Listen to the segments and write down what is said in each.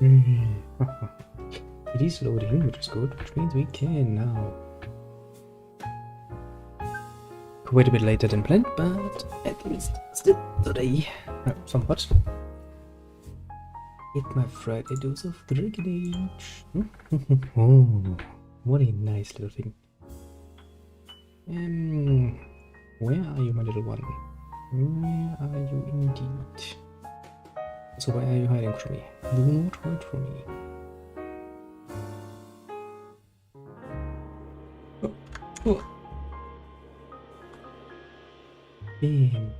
It is loading, which is good, which means we can now. Quite a bit later than planned, but at least still today. Somewhat. Get my Friday dose of drinking. Oh, what a nice little thing. Where are you, my little one? Where are you indeed? So why are you hiding from me? Do not hide from me. Oh. Bam.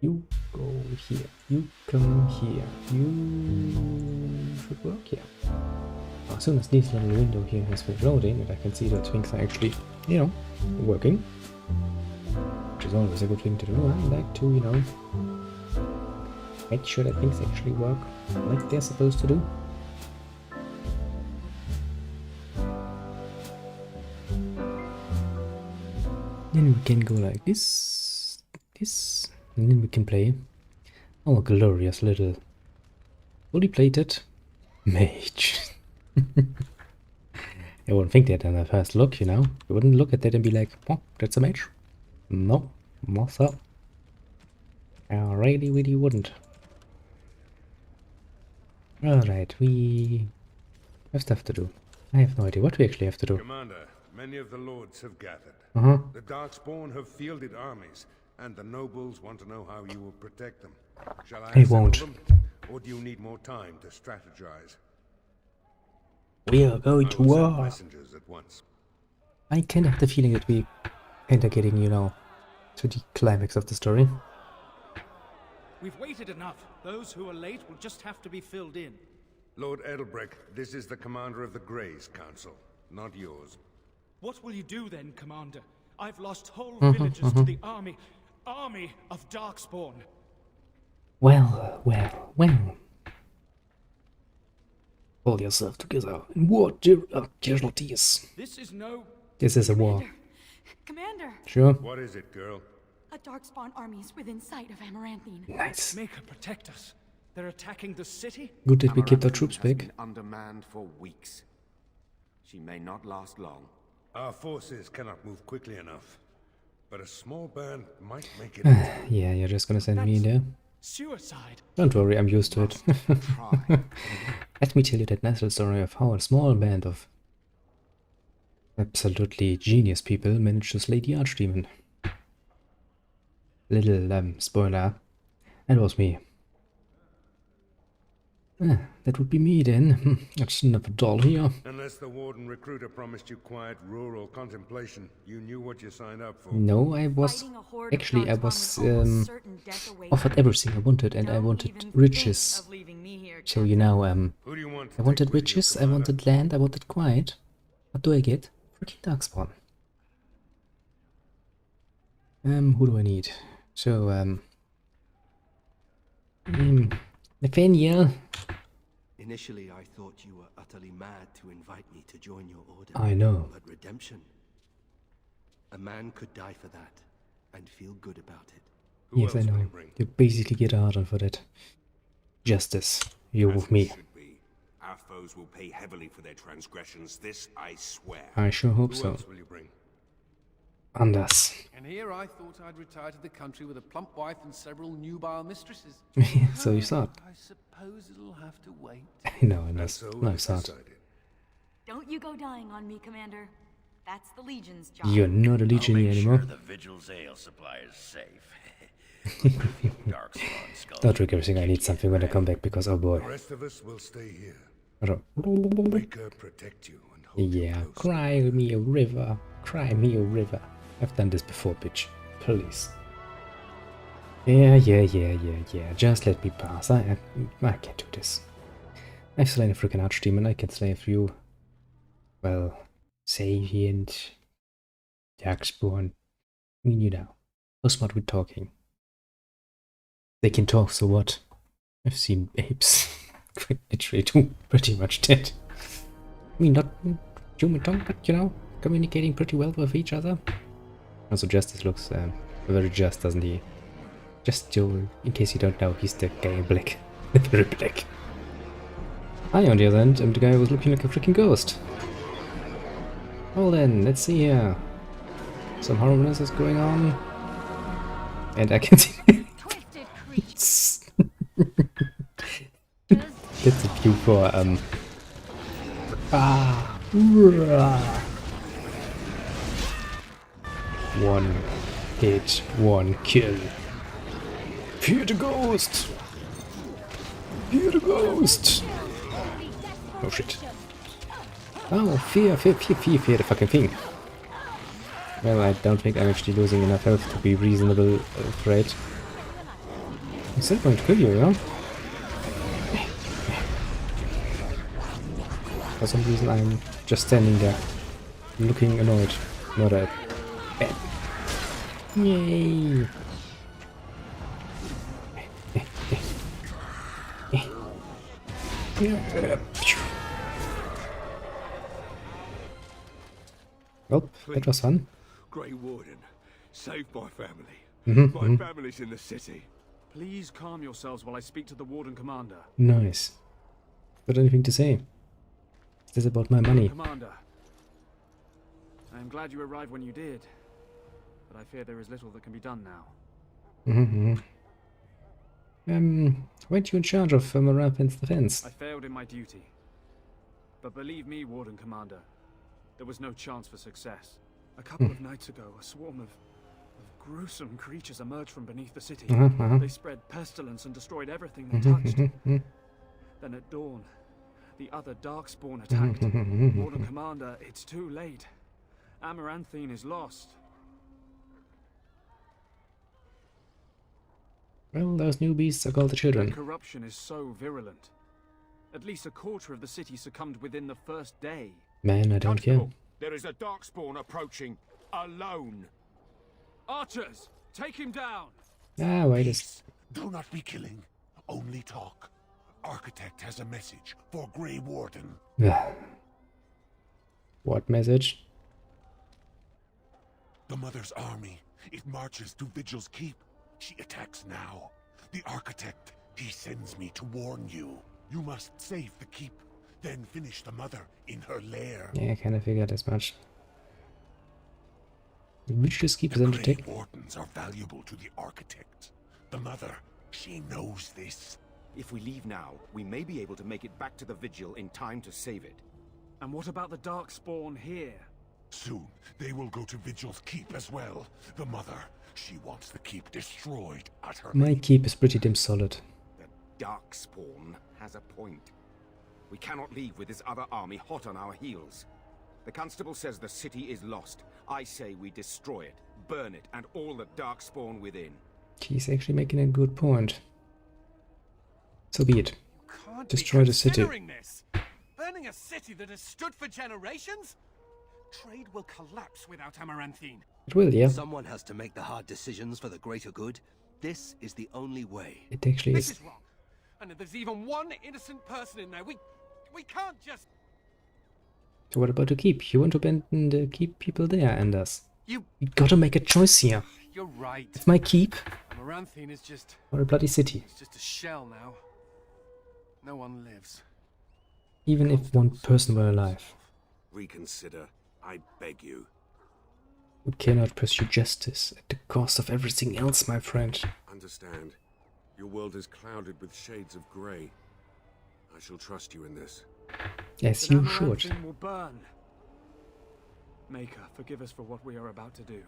You go here. You come here. You should work here. As soon as this little window here has been loading and I can see that things are actually, working, which is always a good thing to do. I like to, make sure that things actually work like they're supposed to do. Then we can go like this, and then we can play our glorious little fully plated mage. I wouldn't think that on the first look, You wouldn't look at that and be like, oh, that's a mage. No, not so. I really, really wouldn't. Alright, we have stuff to do. I have no idea what we actually have to do. Commander, many of the lords have gathered. The Darkspawn have fielded armies, and the nobles want to know how you will protect them. Shall I won't. them, or do you need more time to strategize? We are going to war. Messengers at once. I kind of have the feeling that we kind of getting, to the climax of the story. We've waited enough. Those who are late will just have to be filled in. Lord Edelbrecht, this is the commander of the Greys Council, not yours. What will you do then, Commander? I've lost whole villages to the army of Darkspawn. Well. Pull yourself together and war casualties. This is a war. Commander! Sure. What is it, girl? A Darkspawn army is within sight of Amaranthine. Nice. Make her protect us. They're attacking the city? Good that we kept our troops back. Been undermanned for weeks. She may not last long. Our forces cannot move quickly enough, but a small band might make it. Yeah, you're just gonna send me in there? Suicide. Don't worry, I'm used to it. Let me tell you that nice little story of how a small band of absolutely genius people managed to slay the Archdemon. Little spoiler, that was me. That would be me then. That's another doll here. Unless the warden recruiter promised you quiet rural contemplation, you knew what you signed up for. No, I was offered everything I wanted, and I wanted riches. So I wanted riches, I wanted land, I wanted quiet. What do I get? Freaking Darkspawn. Who do I need? So Nathaniel. Initially, I thought you were utterly mad to invite me to join your order. I know. But redemption. A man could die for that, and feel good about it. Yes, I know. You basically get hard on for that. Justice. You with me. Our foes will pay heavily for their transgressions, this I swear. I sure hope Who so. else will you bring? Anders. And here I thought I'd retire to the country with a plump wife and several nubile mistresses. So you thought. I suppose it'll have to wait. No, I thought. Don't you go dying on me, Commander. That's the Legion's job. You're not a legionary anymore. The Vigil's ale supply is safe. Don't drink everything, I need something when I come back because, oh boy. The rest of us will stay here. Make her protect you and hold you close. Cry me a river. Cry me a river. I've done this before, bitch. Please. Yeah. Just let me pass. I can't do this. I've slain a freaking Archdemon. I can slay a few. Well, Savient, Darkspawn. I mean, how smart we're talking. They can talk, so what? I've seen apes. Literally too pretty much dead. I mean, not human tongue, but communicating pretty well with each other. Also, Justice looks very just, doesn't he? Just Joel, in case you don't know, he's the guy in black. Very black. I, on the other end, am the guy who was looking like a freaking ghost. Well then, let's see here. Some horribleness is going on. And I can see... Twisted creatures. That's a view for, One hit, one kill. Fear the ghost! Fear the ghost! Oh shit. Oh, fear the fucking thing. Well, I don't think I'm actually losing enough health to be reasonable afraid. I'm still going to kill you, yeah? For some reason I'm just standing there, looking annoyed. Not a bad. Yay! Well, that was fun. Grey Warden, save my family. My family's in the city. Please calm yourselves while I speak to the Warden Commander. Nice. Got anything to say? Is this about my money? Commander, I am glad you arrived when you did, but I fear there is little that can be done now. Weren't you in charge of Marathon's defense? I failed in my duty. But believe me, Warden Commander, there was no chance for success. A couple of nights ago, a swarm of gruesome creatures emerged from beneath the city. They spread pestilence and destroyed everything they touched. Then at dawn, the other Darkspawn attacked. Warden Commander, it's too late. Amaranthine is lost. Well, those new beasts are called the children. The corruption is so virulent. At least a quarter of the city succumbed within the first day. Man, I don't care. There is a Darkspawn approaching, alone. Archers, take him down! Ah, wait a Do not be killing, only talk. Architect has a message for Grey Warden. What message? The Mother's army. It marches to Vigil's Keep. She attacks now. The Architect, he sends me to warn you. You must save the Keep, then finish the Mother in her lair. Yeah, I kind of figured as much. Vigil's Keep is under attack. The Wardens are valuable to the Architect. The Mother, she knows this. If we leave now, we may be able to make it back to the Vigil in time to save it. And what about the Darkspawn here? Soon, they will go to Vigil's Keep as well. The Mother, she wants the Keep destroyed at her... My keep is pretty damn solid. The Darkspawn has a point. We cannot leave with this other army hot on our heels. The Constable says the city is lost. I say we destroy it, burn it, and all the Darkspawn within. He's actually making a good point. So be it. Destroy the city. This. Burning a city that has stood for generations? Trade will collapse without Amaranthine. It will, yeah. Someone has to make the hard decisions for the greater good. This is the only way. It actually This is. is wrong. And if there's even one innocent person in there, we can't just... So what about the keep? You want to abandon the keep people there, Anders? You gotta make a choice here. You're right. It's my keep Amaranthine is just... or a bloody city. It's just a shell now. No one lives. Even if one person were alive. Reconsider, I beg you. We cannot pursue justice at the cost of everything else, my friend. Understand. Your world is clouded with shades of grey. I shall trust you in this. As Then you should. Amaranthine will burn. Maker, forgive us for what we are about to do.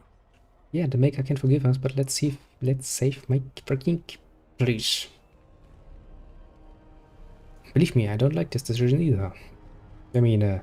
Yeah, the Maker can forgive us, but let's save my freaking keep, please. Believe me, I don't like this decision either. I mean,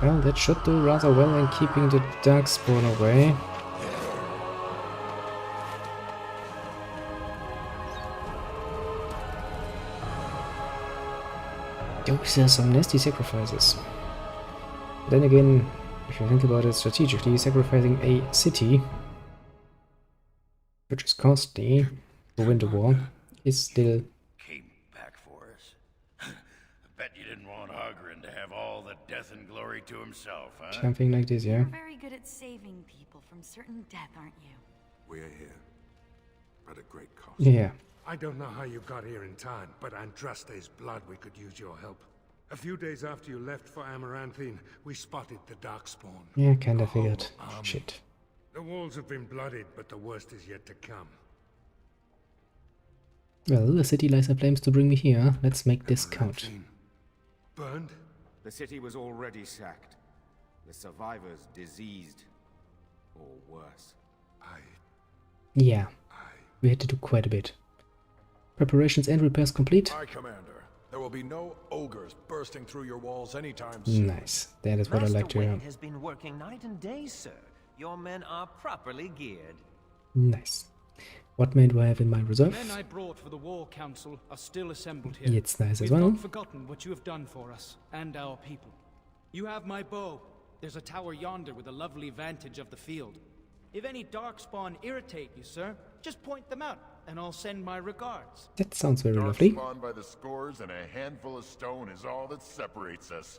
well, that should do rather well in keeping the Darkspawn away. Those are some nasty sacrifices. Then again, if you think about it strategically, sacrificing a city, which is costly to win the war, is still... Came back for us. I bet you didn't want Hogren to have all the death and glory to himself, huh? something like this, yeah. You're very good at saving people from certain death, aren't you? We're here. At a great cost. Yeah. I don't know how you got here in time, but Andraste's blood, we could use your help. A few days after you left for Amaranthine, we spotted the Darkspawn. Yeah, kinda figured. Shit. The walls have been bloodied, but the worst is yet to come. Well, the city lies in flames to bring me here. Let's make this count. Burned? The city was already sacked. The survivors diseased. Or worse. Yeah. We had to do quite a bit. Preparations and repairs complete. Aye, Commander. There will be no ogres bursting through your walls anytime soon. Nice. That is what I like to hear. has been working night and day, sir. Your men are properly geared. Nice. What men do I have in my reserve? The men I brought for the War Council are still assembled here. Yeah, it's nice as We've well. not forgotten what you have done for us and our people. You have my bow. There's a tower yonder with a lovely vantage of the field. If any darkspawn irritate you, sir, just point them out, and I'll send my regards. That sounds very lovely. Darkspawn by the scores and a handful of stone is all that separates us.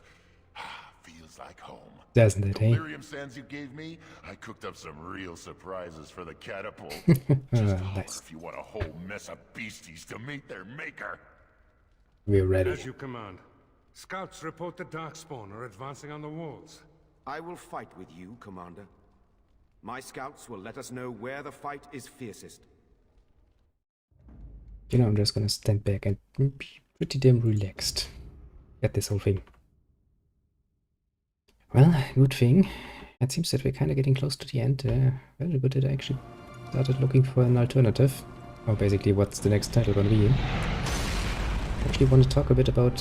Feels like home. Doesn't it, hey? Delirium sands you gave me, I cooked up some real surprises for the catapult. Just nice. if you want a whole mess of beasties to meet their maker. We're ready. As you command. Scouts report the Darkspawn are advancing on the walls. I will fight with you, Commander. My scouts will let us know where the fight is fiercest. You know, I'm just gonna stand back and be pretty damn relaxed at this whole thing. Well, good thing. It seems that we're kind of getting close to the end. Very good that I actually started looking for an alternative. Or basically, what's the next title gonna be? I actually want to talk a bit about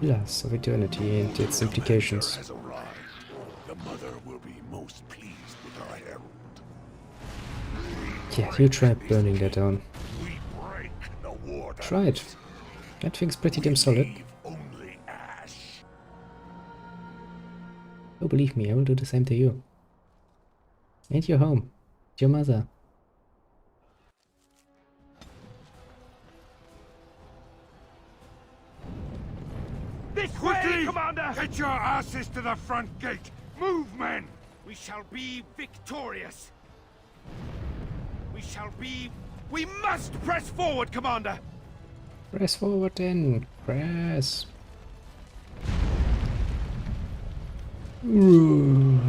Pillars of Eternity and its implications. Has arrived. The mother will be most pleased with our herald. Yeah, you try burning that down. We break the war. Try it. That thing's pretty damn solid. Only ash. Oh, believe me, I will do the same to you. And your home. Your mother. This way, Commander! Get your asses to the front gate! Move, men! We shall be victorious. We must press forward, Commander! Press forward then. Press. Ooh.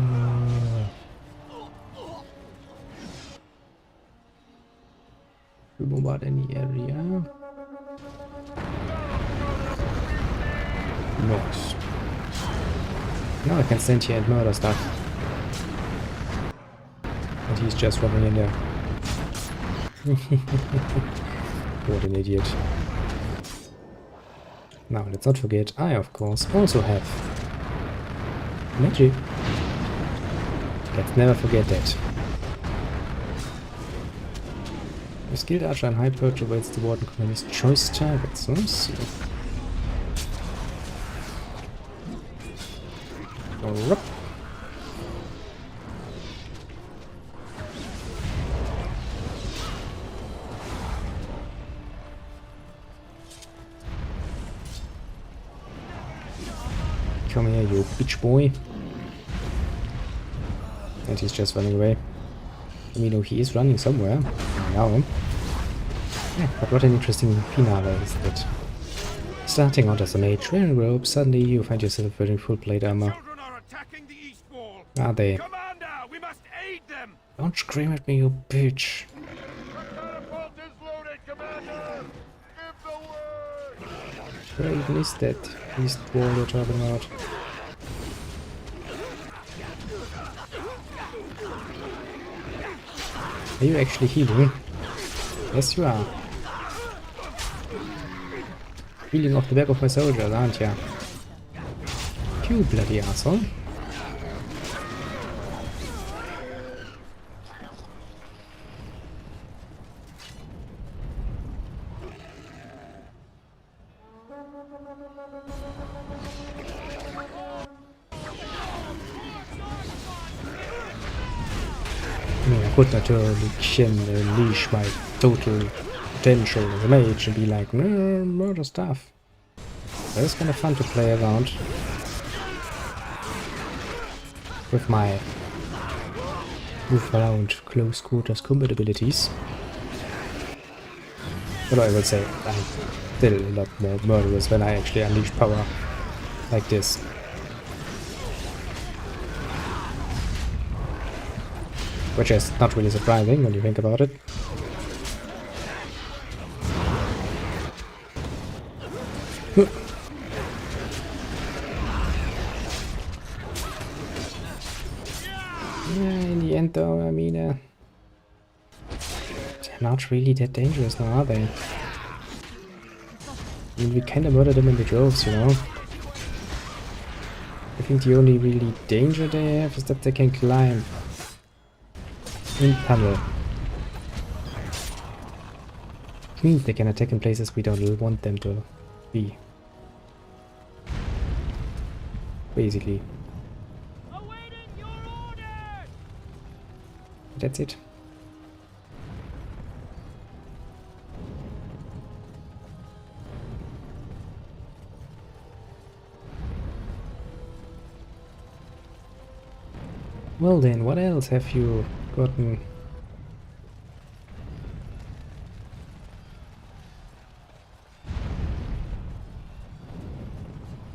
We bombard any area. Nice. Now I can stand here and murder stuff. And he's just running in there. What an idiot. Now let's not forget, I of course also have magic. Let's never forget that. A skilled archer and high perch awaits the Warden Commander's choice targets. Let's see. Rup. Come here, you bitch boy. And he's just running away. I mean, he is running somewhere. Now. Yeah, but what an interesting finale is that. Starting out as a mage, wearing robe, suddenly you find yourself wearing full plate armor. Are they? Commander, we must aid them! Don't scream at me, you bitch. Where even is that east wall you're talking about? Are you actually healing? Yes, you are. Healing off the back of my soldiers, aren't ya? You bloody asshole. mean, I could naturally unleash my total potential as a mage and be like, no, murder stuff. But it's kind of fun to play around with my move around close quarters combat abilities. But I would say I'm still a lot more murderous when I actually unleash power like this. Which is not really surprising when you think about it. Yeah, in the end though, I mean, they're not really that dangerous now, are they? I mean, we kinda murder them in the droves, you know? I think the only really danger they have is that they can climb in tunnel. Which means they can attack in places we don't want them to be. Basically. That's it. Well then, what else have you gotten?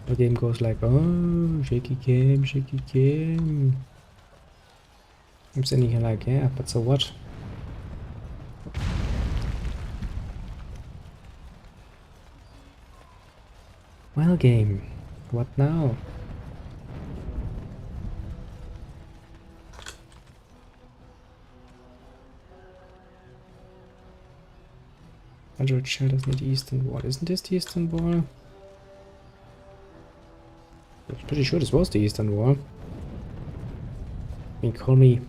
The game goes like, oh, shaky game, shaky game. I'm sitting here like, yeah, but so what? Well, game, what now? Hundred shelters near the eastern wall. Isn't this the eastern wall? I'm pretty sure this was the eastern wall. I mean, call me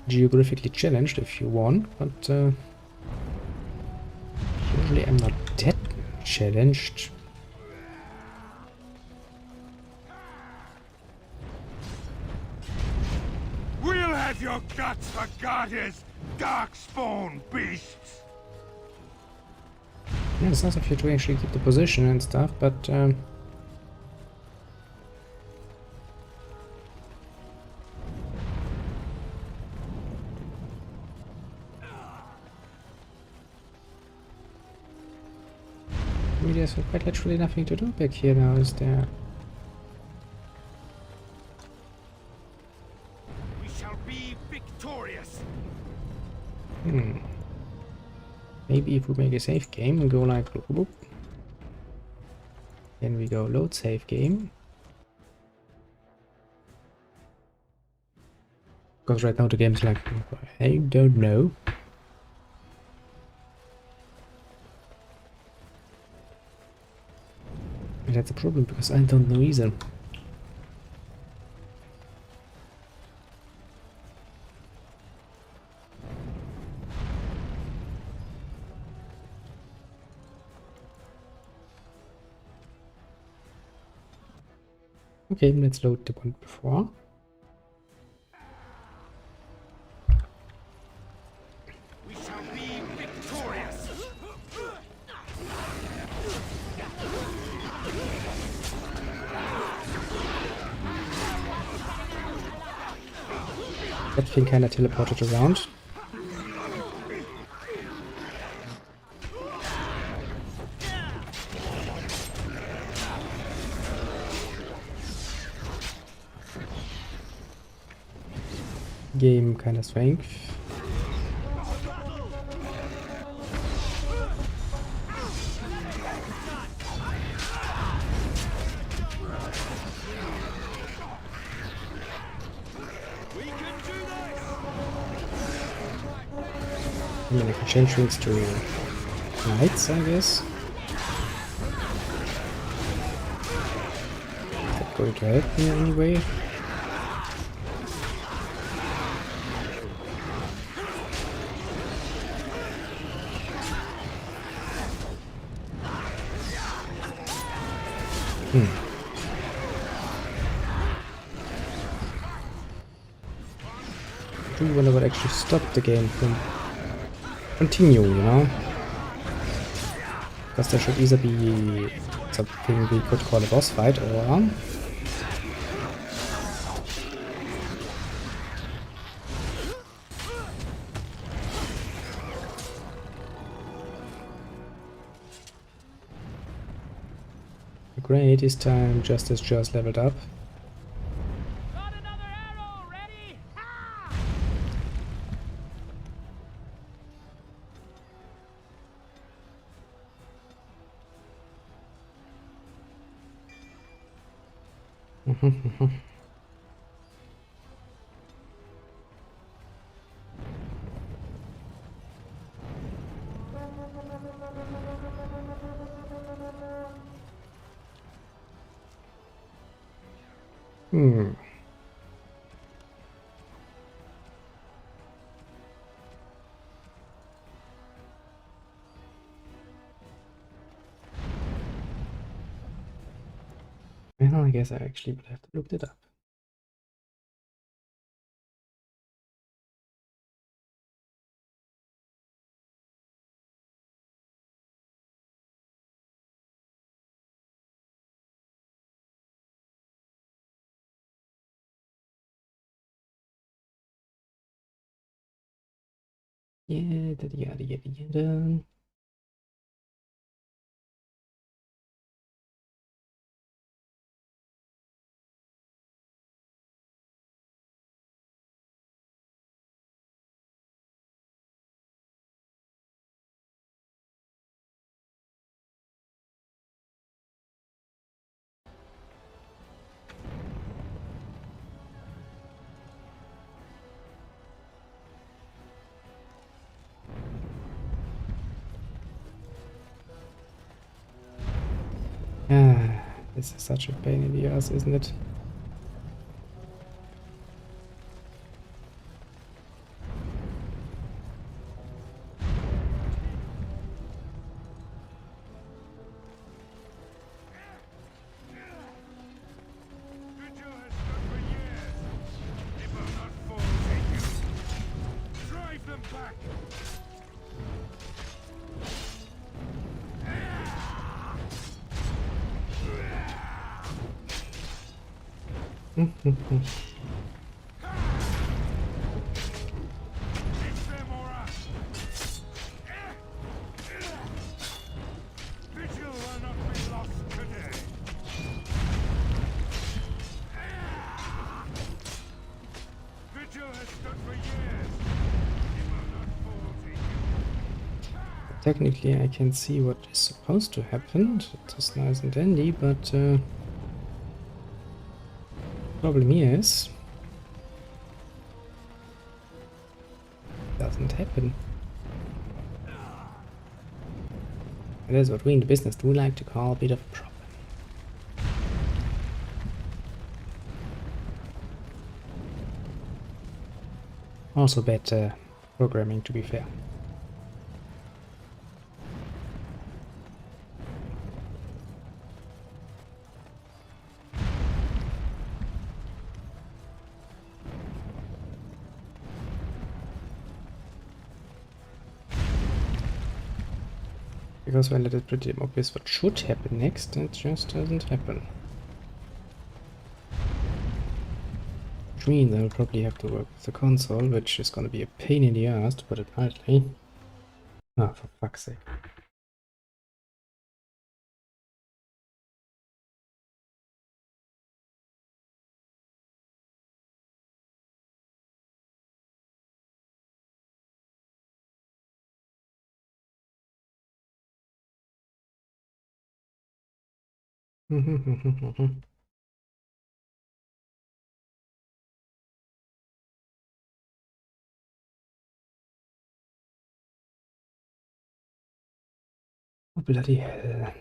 geographically challenged if you want, but usually I'm not that challenged. We'll have your guts for goddess, darkspawn beasts! Yeah, it's nice of you to actually keep the position and stuff, but there's quite literally nothing to do back here now, is there? We shall be victorious! Maybe if we make a save game and go like whoop, whoop. Then we go load save game. Because right now the game's like, I don't know. And that's a problem because I don't know either. Okay, let's load the one before. We shall be victorious! That thing kinda teleported around. Game kinda strength. I mean, I can change things to knights, I guess. Is that going to help me anyway? do when I would actually stop the game from continuing, you know? Because there should either be something we could call a boss fight, or... Great, this time Justice just leveled up. Hmm. Well, I guess I actually would have to look it up. Yada yada yada yada. Ah, this is such a pain in the ass, isn't it? Technically, I can see what is supposed to happen. It is nice and dandy, but problem is, doesn't happen. And that's what we in the business do like to call a bit of a problem. Also bad programming, to be fair. Because when it is pretty obvious what should happen next, it just doesn't happen. Which means I'll probably have to work with the console, which is gonna be a pain in the ass, to put it mildly. Ah, for fuck's sake. Oh, bloody hell.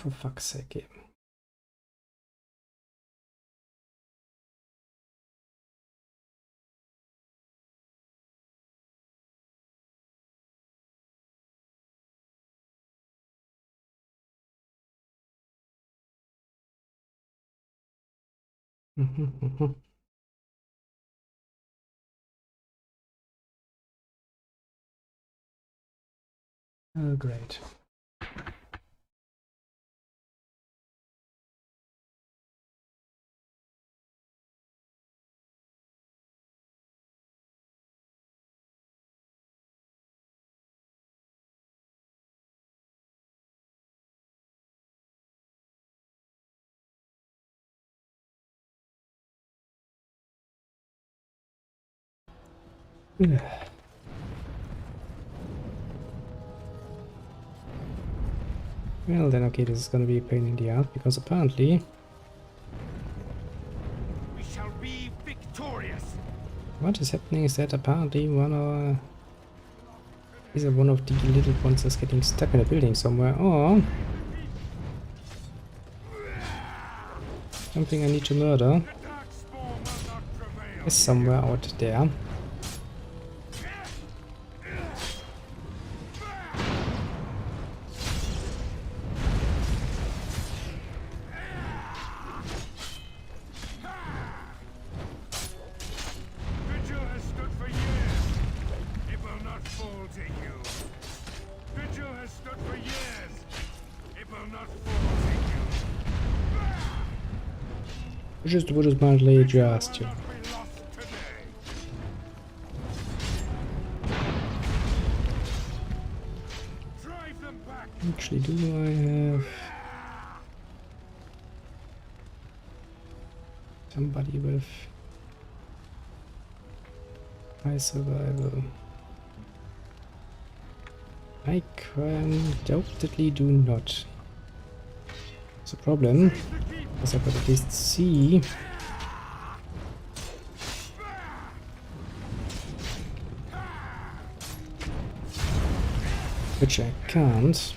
for fuck's sake. Oh, great. Well then, okay, this is gonna be a pain in the ass, because apparently... We shall be victorious. What is happening is that apparently one of the little ones is getting stuck in a building somewhere, or... something I need to murder is somewhere out there. Just would smartly adjust you. Actually, do I have somebody with high survival? I undoubtedly do not. It's a problem, because I could at least see which I can't.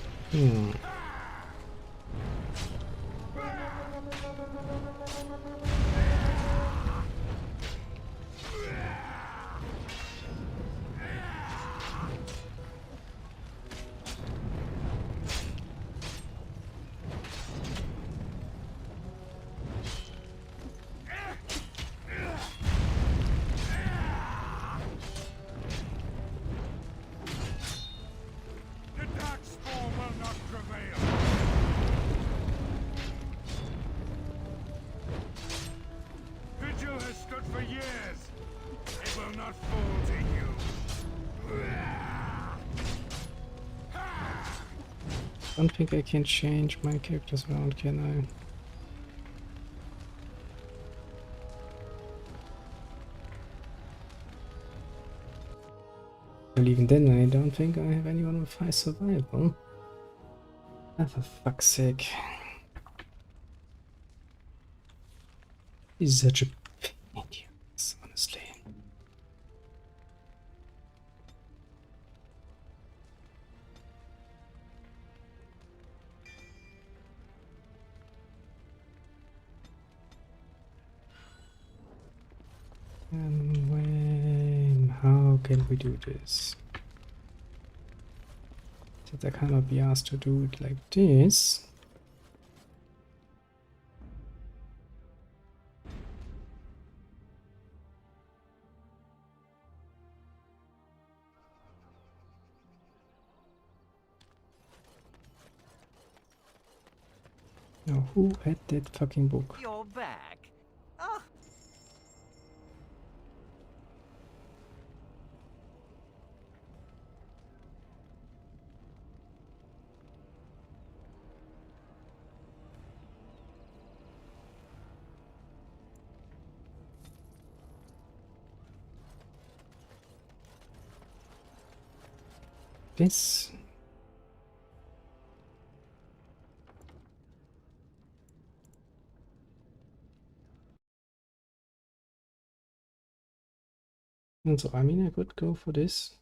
I don't think I can change my characters around, can I? Well, even then, I don't think I have anyone with high survival. Ah, for fuck's sake. He's such a pain in the ass, honestly. And when... how can we do this? That I cannot be asked to do it like this. Now, who had that fucking book? You're back. Ah. This. And so, I mean, I could go for this.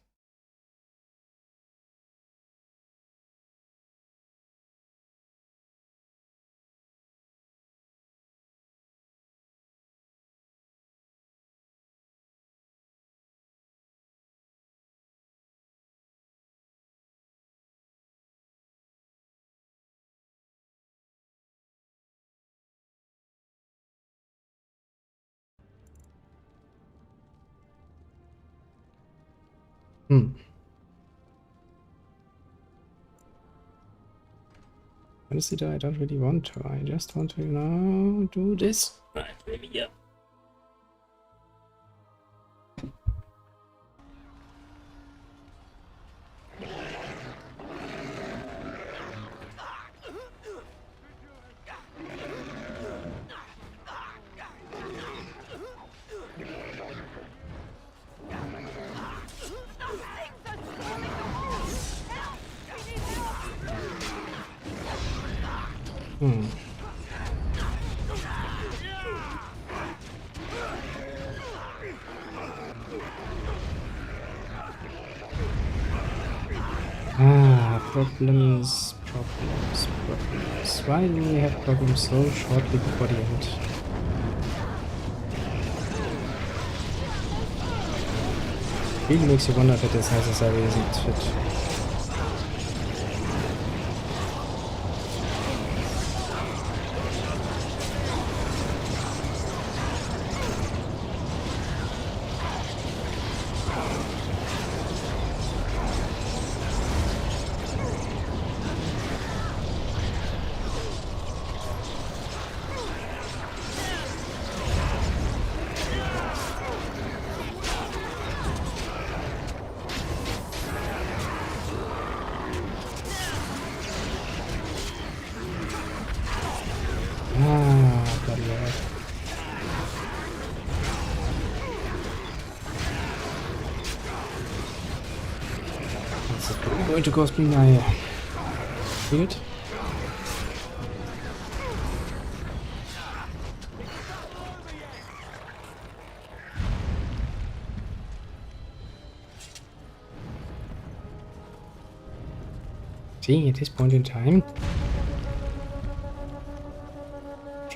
Honestly though, I don't really want to. I just want to, you know, do this. Right, maybe, yeah. Problems. Why do we have problems so shortly before the end? Really makes you wonder if it is necessary, isn't it? Bloody hell. That's going to cost me my shield. See, at this point in time,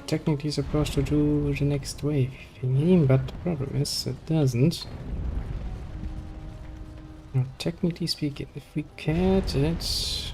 technically supposed to do the next wave thingy, but the problem is it doesn't. Now, technically speaking, if we get it...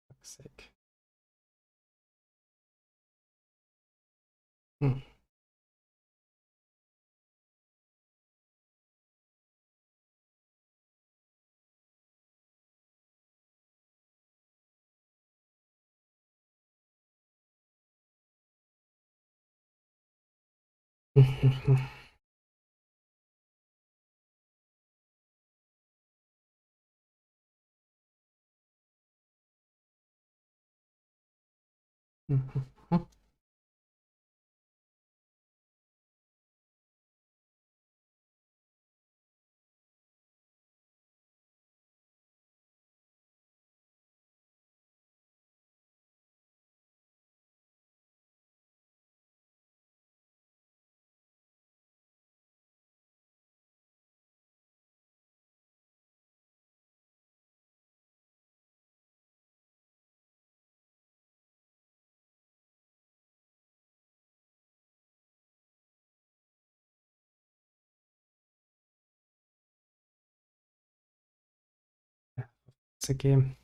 Fuck's sake. It's a game.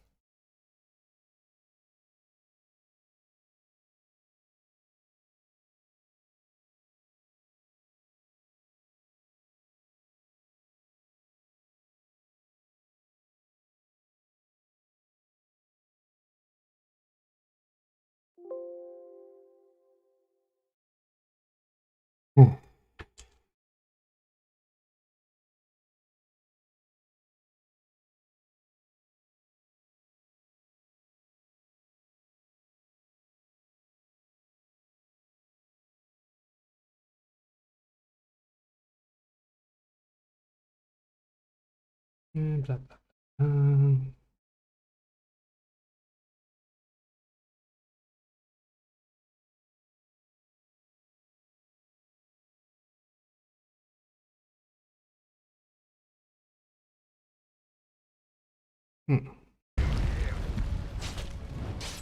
Blah, blah.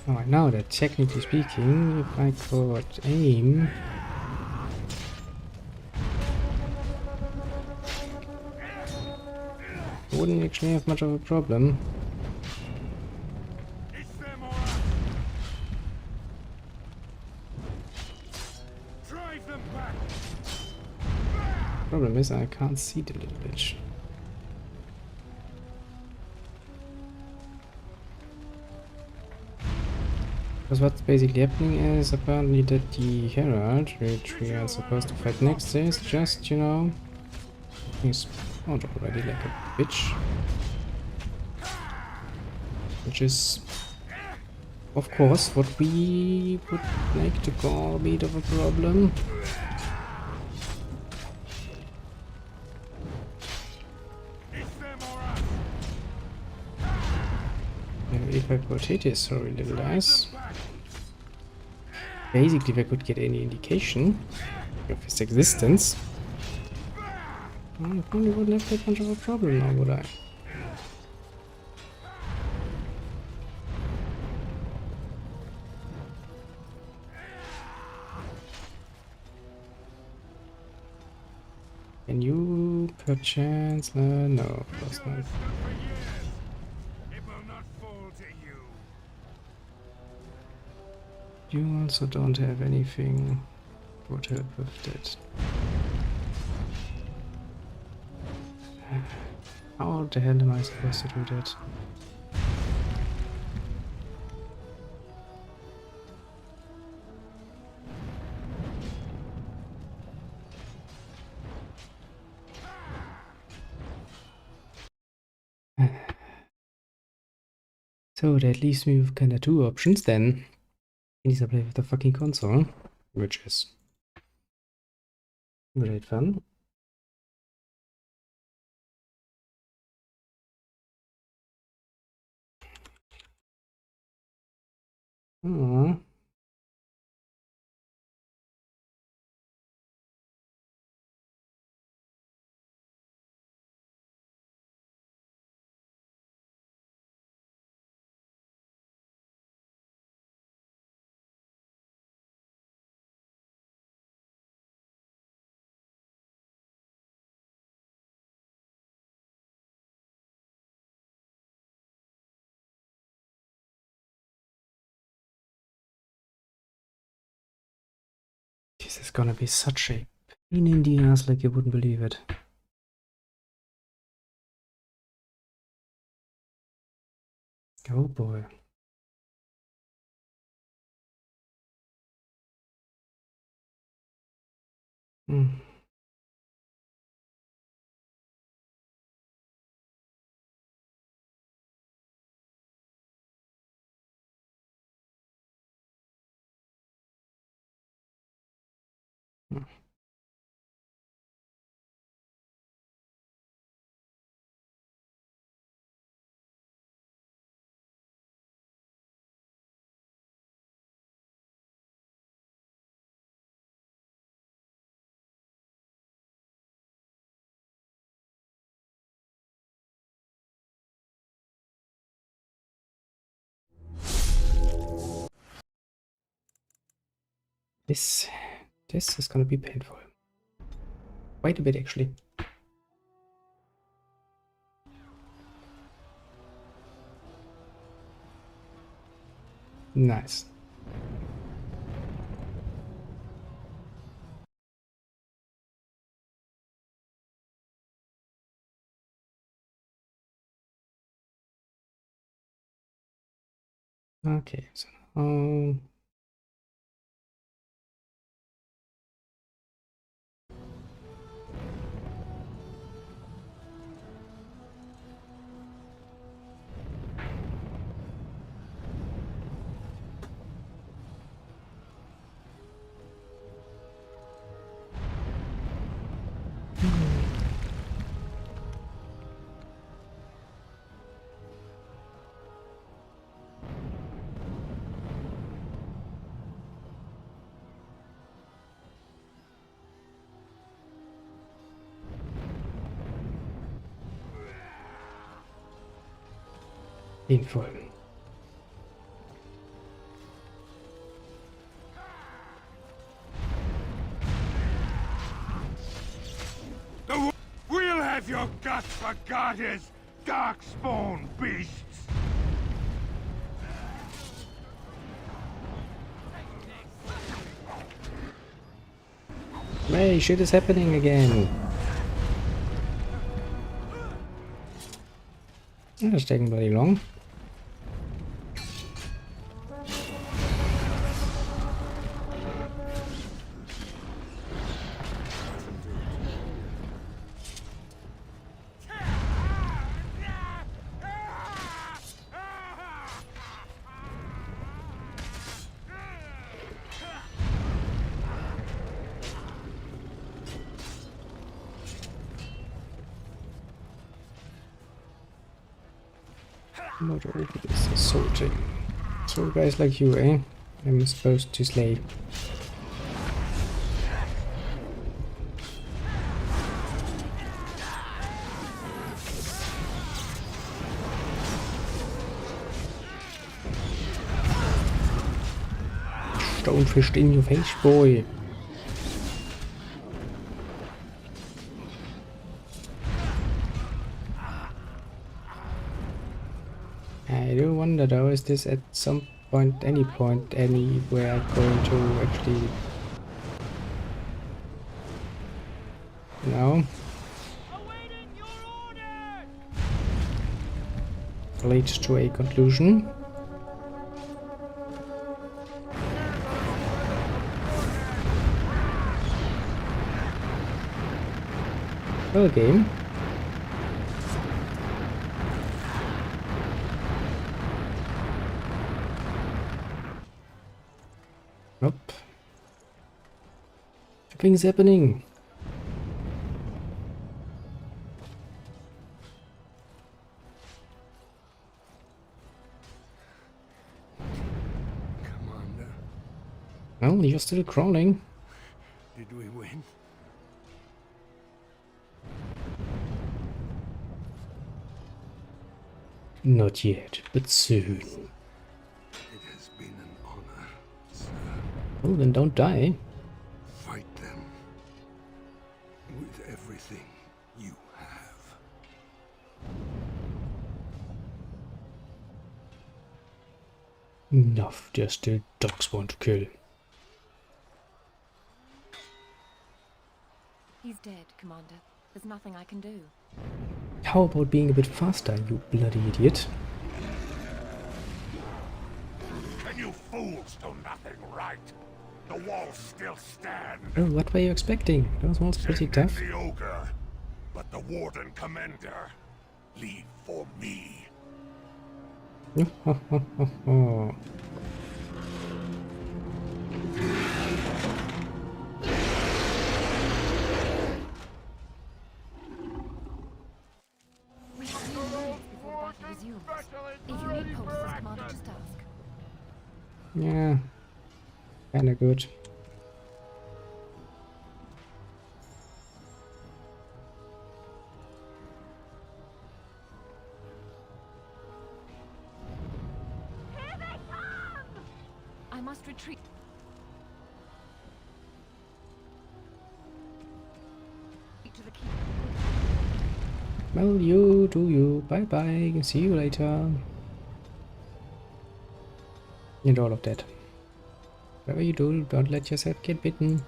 Oh, I know that technically speaking, if I could aim... I wouldn't actually have much of a problem. Problem is I can't see the little bitch. Because what's basically happening is apparently that the Herald, which we are supposed to fight next, is just, you know, he's spawned already like a bitch. Which is, of course, what we would like to call a bit of a problem. If I could hit his sorry little ass. Basically, if I could get any indication of his existence, I probably wouldn't have that much of a problem now, would I? Can you perchance? No, of course not. You also don't have anything would help with that. How the hell am I supposed to do that? So that leaves me with kinda two options then. Can either play with the fucking console, which is great fun. Aww. This is gonna be such a pain in the ass like you wouldn't believe it. Oh boy. Hmm. This is gonna be painful. Quite a bit actually. Nice. Okay, so painful. just forgot his darkspawn beasts! Hey, shit is happening again. That's taking bloody long. Not all this assaulting. So guys like you, eh? I'm supposed to slay. Stonefished in your face, boy. I do wonder though, is this at some point, anywhere going to actually... No? Lead to a conclusion. Well, game. Nope. Nothing's happening. Commander, Well, you're still crawling. did we win? Not yet, but soon. It has been an honor, sir. Well, then don't die. Fight them with everything you have. Enough, just the dogs want to kill. He's dead, Commander. There's nothing I can do. How about being a bit faster, you bloody idiot? And you fools do nothing right. The walls still stand. Oh, what were you expecting? Those walls pretty Send in tough. the ogre, but the warden commander, leave for me. We have 2 minutes before the battle resumes. If you need poultices, Commander, just ask. Yeah, kinda good. I must retreat. To the keep. Well, you do you. Bye bye. See you later. And all of that. Whatever you do, don't let yourself get bitten.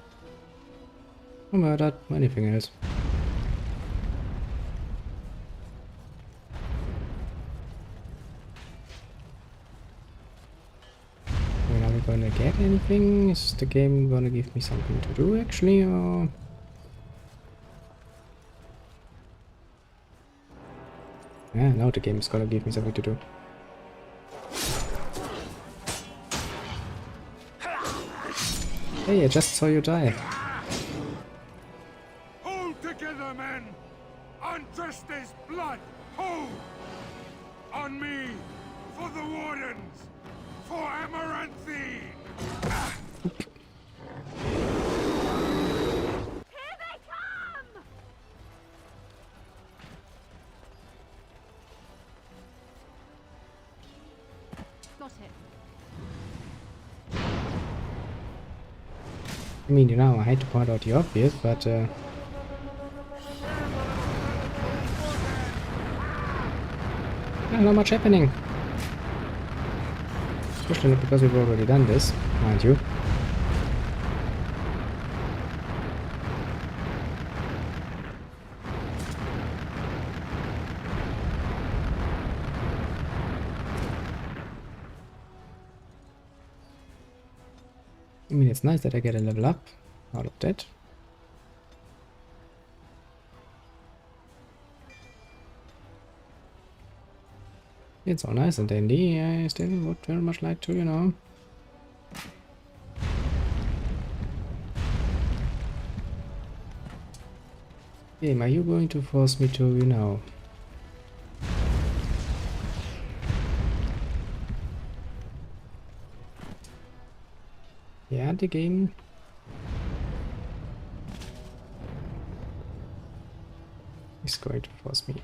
Or murdered, or anything else. Are we gonna get anything? Is the game gonna give me something to do actually, or... Yeah, now the game is gonna give me something to do. Hey, I just saw you die. Hold together, men! On Justice's blood, hold! On me, for the wardens, for Amaranthine! Here they come! Got it. I mean, you know, I hate to point out the obvious, but Not much happening. Especially not because we've already done this, mind you. I mean, it's nice that I get a level up out of that. It's all nice and dandy. I still would very much like to, you know. Game, are you going to force me to, you know... Yeah, the game... is going to force me.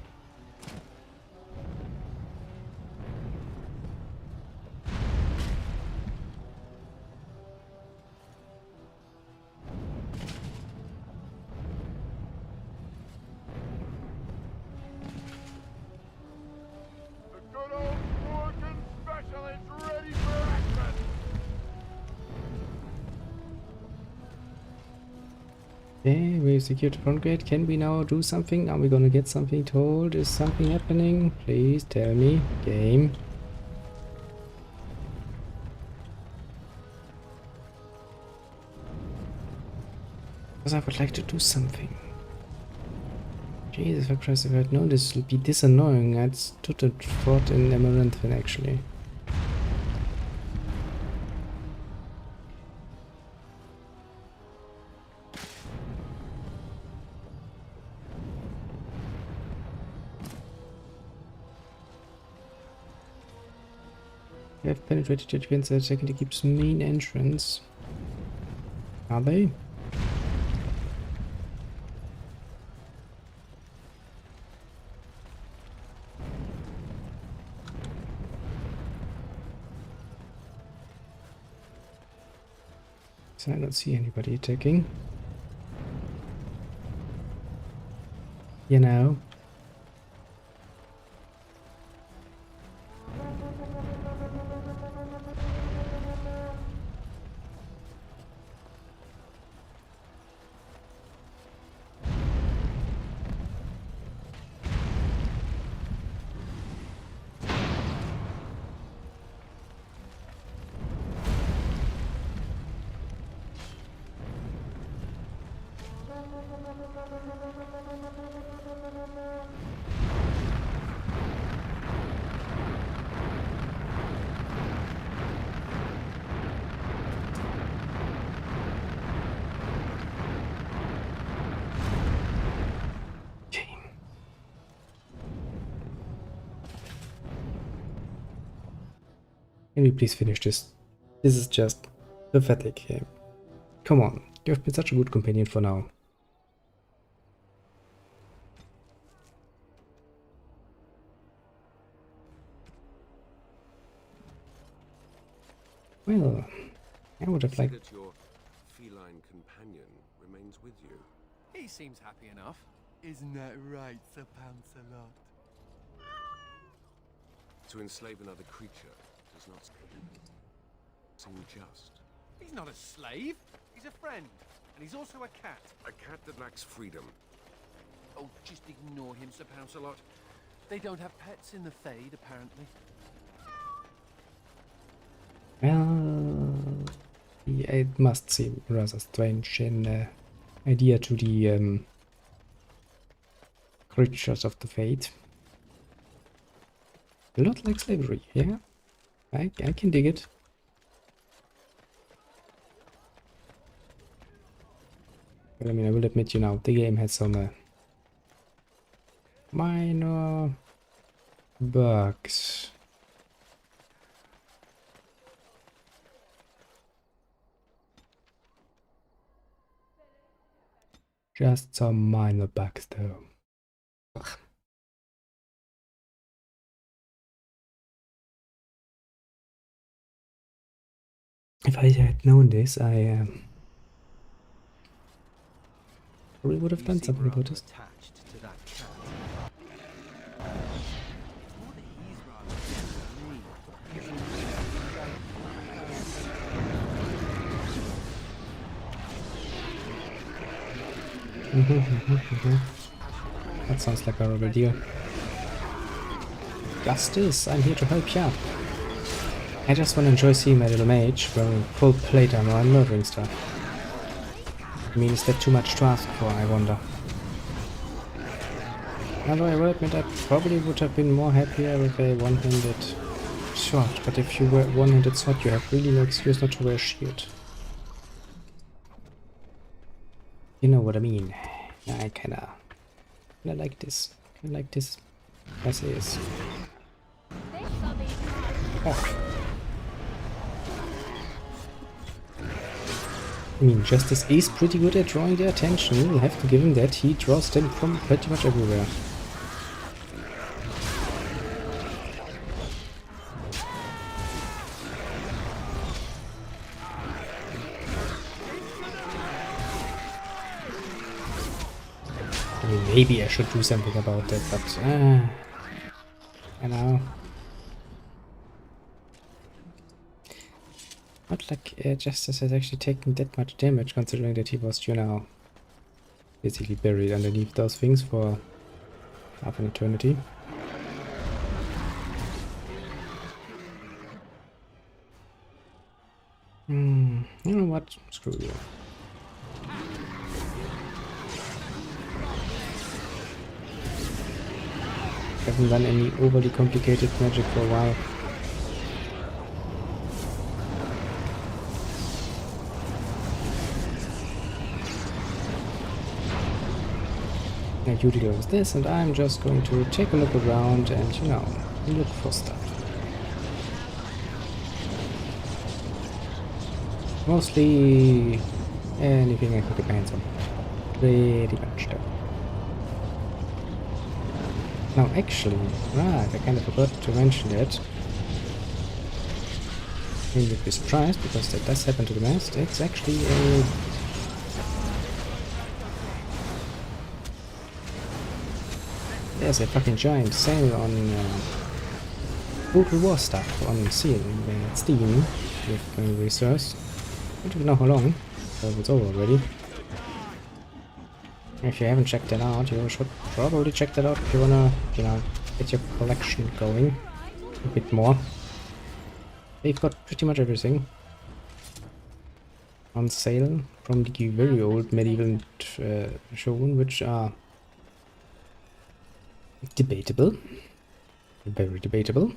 Okay, we've secured the front gate. Can we now do something? Are we gonna get something told? Is something happening? Please tell me. Game. Because I would like to do something. Jesus Christ, if I'd known this would be this annoying, I'd stood and fought in Amaranthine actually. They have penetrated the defense that second keeps main entrance. Are they? So I don't see anybody attacking. You know. Can we please finish this? This is just pathetic. Yeah. Come on, you have been such a good companion for now. Well, I would have liked... that your feline companion remains with you. He seems happy enough. Isn't that right, Sir Pouncelot? To enslave another creature does not seem just. He's not a slave. He's a friend. And he's also a cat. A cat that lacks freedom. Oh, just ignore him, Sir Pouncelot. They don't have pets in the Fade, apparently. Well, yeah, it must seem rather strange in idea to the creatures of the Fate. A lot like slavery, yeah. I can dig it. But I mean, I will admit, you know, the game has some minor bugs. Just some minor bugs, though. Ugh. If I had known this, I probably would have done something about this. That sounds like a horrible deal. Justice, I'm here to help you. I just want to enjoy seeing my little mage wearing full plate armor and murdering stuff. I mean, is that too much to ask for, I wonder? Although I will admit I probably would have been more happier with a one-handed sword, but if you wear one-handed sword you have really no excuse not to wear a shield. You know what I mean. I kinda like this. I like this as is. Oh. I mean, Justice is pretty good at drawing their attention. We'll have to give him that. He draws them from pretty much everywhere. I mean, maybe I should do something about that, but I know. Not like Justice has actually taken that much damage, considering that he was, you know, basically buried underneath those things for half an eternity. You know what? Screw you. Haven't done any overly complicated magic for a while. Now you deal with this, and I'm just going to take a look around and, you know, look for stuff. Mostly anything I can get my hands on. Pretty much though. Now actually, right, I kind of forgot to mention that. You would be surprised, because that does happen to the best. It's actually a... There's a fucking giant sale on Brutal War stuff on Steam with resource. I don't know how long, so it's over already. If you haven't checked that out, you should probably check that out if you wanna, you know, get your collection going a bit more. They've got pretty much everything on sale from the very old medieval shogun, which are debatable, very debatable.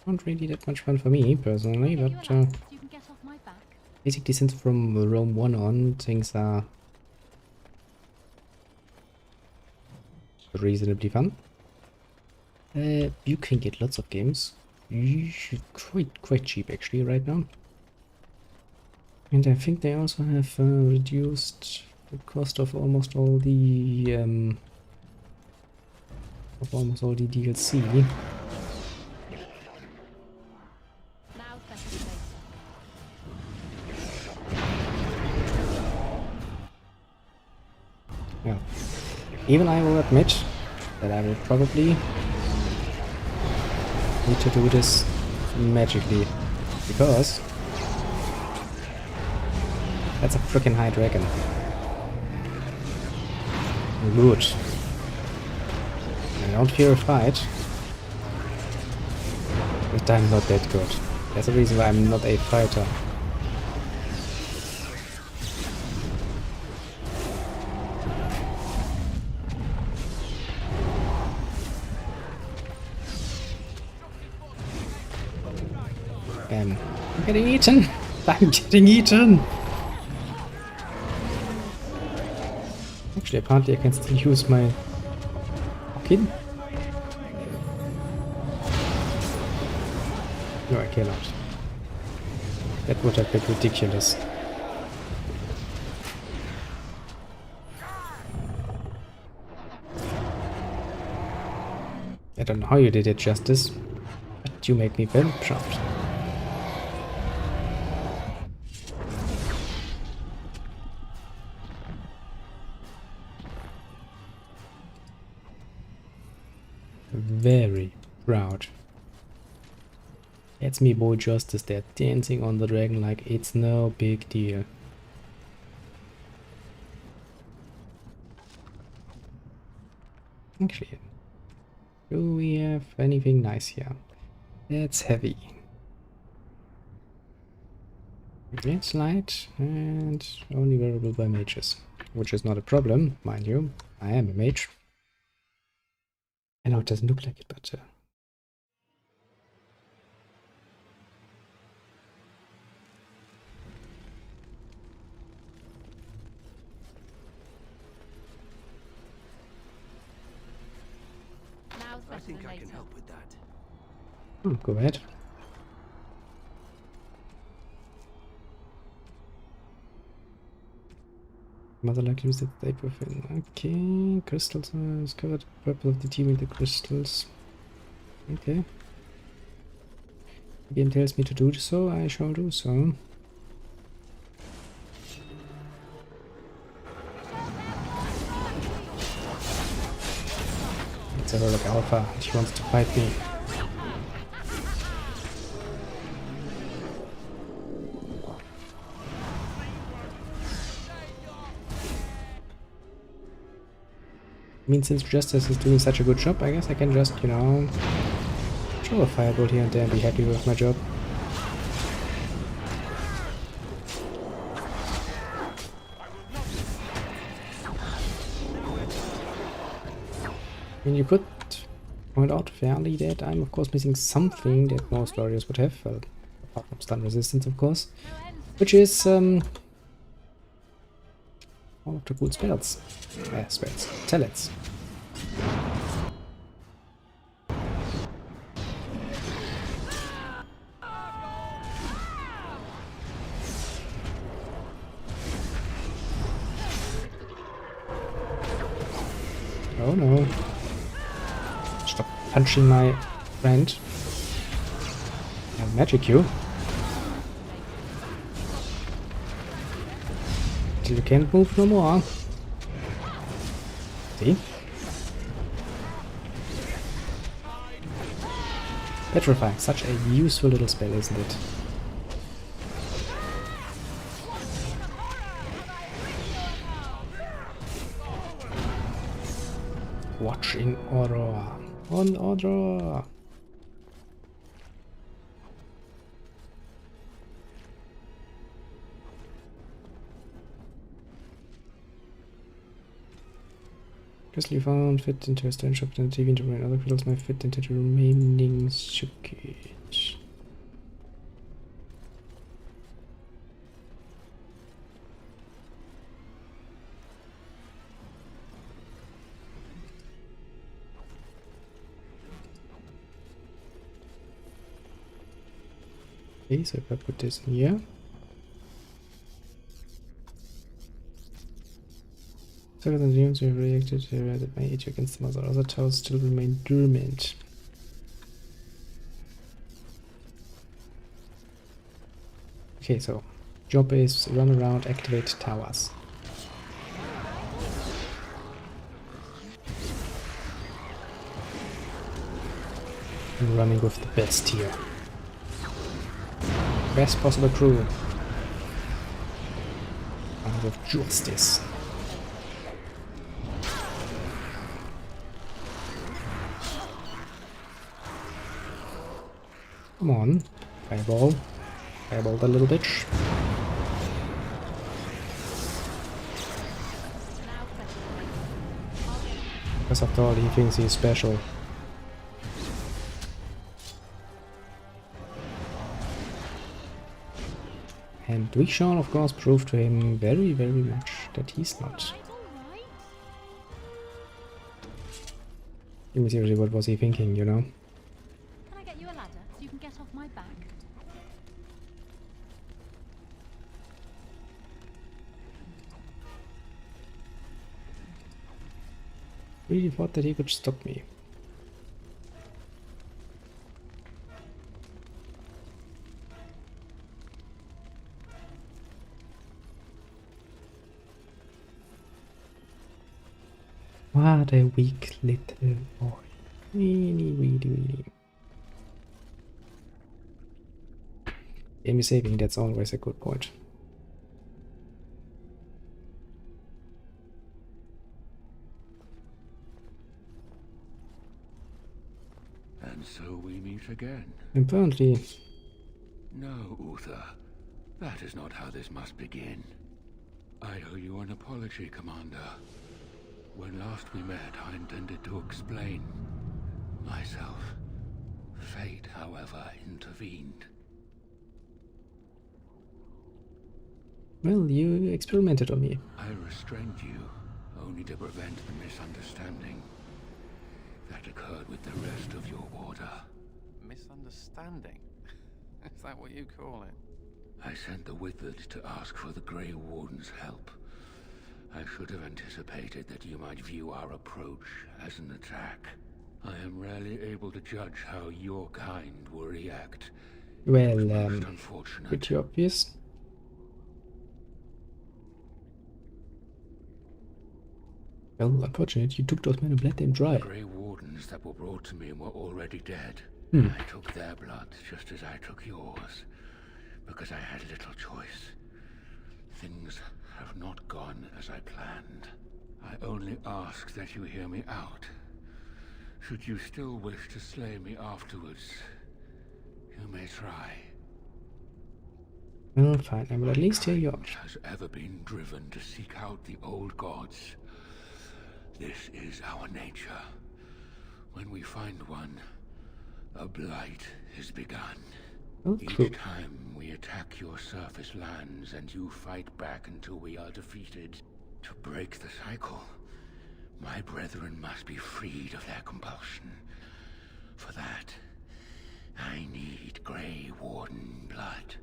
Not really that much fun for me personally, but basically since from Rome 1 on, things are reasonably fun. You can get lots of games, quite cheap actually right now. And I think they also have reduced the cost of almost all the DLC. Yeah. Even I will admit that I will probably need to do this magically, because that's a freaking high dragon. Good. I don't fear a fight, but I'm not that good. That's the reason why I'm not a fighter. I'm getting eaten! I'm getting eaten! Actually, apparently I can still use my Kin? No, I cannot. That would have been ridiculous. I don't know how you did it, Justice, but you made me very proud. Very proud. That's me, boy Justice, there, dancing on the dragon like it's no big deal. Actually, do we have anything nice here? It's heavy. It's light and only variable by mages, which is not a problem, mind you. I am a mage. I know it doesn't look like it, but I think I can help with that. go ahead. Mother likely used it tape within. Okay, crystals is covered. Purple of the team with the crystals. Okay. The game tells me to do so, I shall do so. It's a relic alpha, and she wants to fight me. I mean, since Justice is doing such a good job, I guess I can just, you know, throw a firebolt here and there and be happy with my job. I mean, you could point out fairly that I'm of course missing something that most warriors would have, well, apart from stun resistance of course, which is all of the cool spells. Spells. Talents. Oh no. Stop punching my friend. I'll magic you. Till you can't move no more. See? Petrifying, such a useful little spell, isn't it? Watch in Aurora. On Aurora. Crystal found fit into a stone shop and TV into other crystals may fit into the remaining circuit. Okay, so if I put this in here. Second and units have reacted that my age against the mother. Other towers still remain dormant. Okay, so job is run around, activate towers. I'm running with the best here. Best possible crew. And with justice. Come on, fireball. Fireball the little bitch. Because after all, he thinks he's special. And we shall, of course, prove to him very, very much that he's not. I mean, seriously, what was he thinking, you know? Can I get you a ladder so you can get off my back? Really thought that he could stop me. What a weak little boy. Really, really, really. Game is saving, that's always a good point. And so we meet again. Apparently. No, Uther. That is not how this must begin. I owe you an apology, Commander. When last we met, I intended to explain myself. Fate, however, intervened. Well, you experimented on me. I restrained you, only to prevent the misunderstanding that occurred with the rest of your order. Misunderstanding? Is that what you call it? I sent the Wizard to ask for the Grey Warden's help. I should have anticipated that you might view our approach as an attack. I am rarely able to judge how your kind will react. Well, pretty obvious. Well, unfortunate, you took those men and bled them dry. The Grey Wardens that were brought to me were already dead. I took their blood just as I took yours, because I had little choice. Things have not gone as I planned. I only ask that you hear me out. Should you still wish to slay me afterwards, you may try. Well, fine, I will at least hear you out. Has ever been driven to seek out the old gods. This is our nature. When we find one, a blight is begun. Each time we attack your surface lands and you fight back until we are defeated. To break the cycle, my brethren must be freed of their compulsion. For that, I need Grey Warden blood.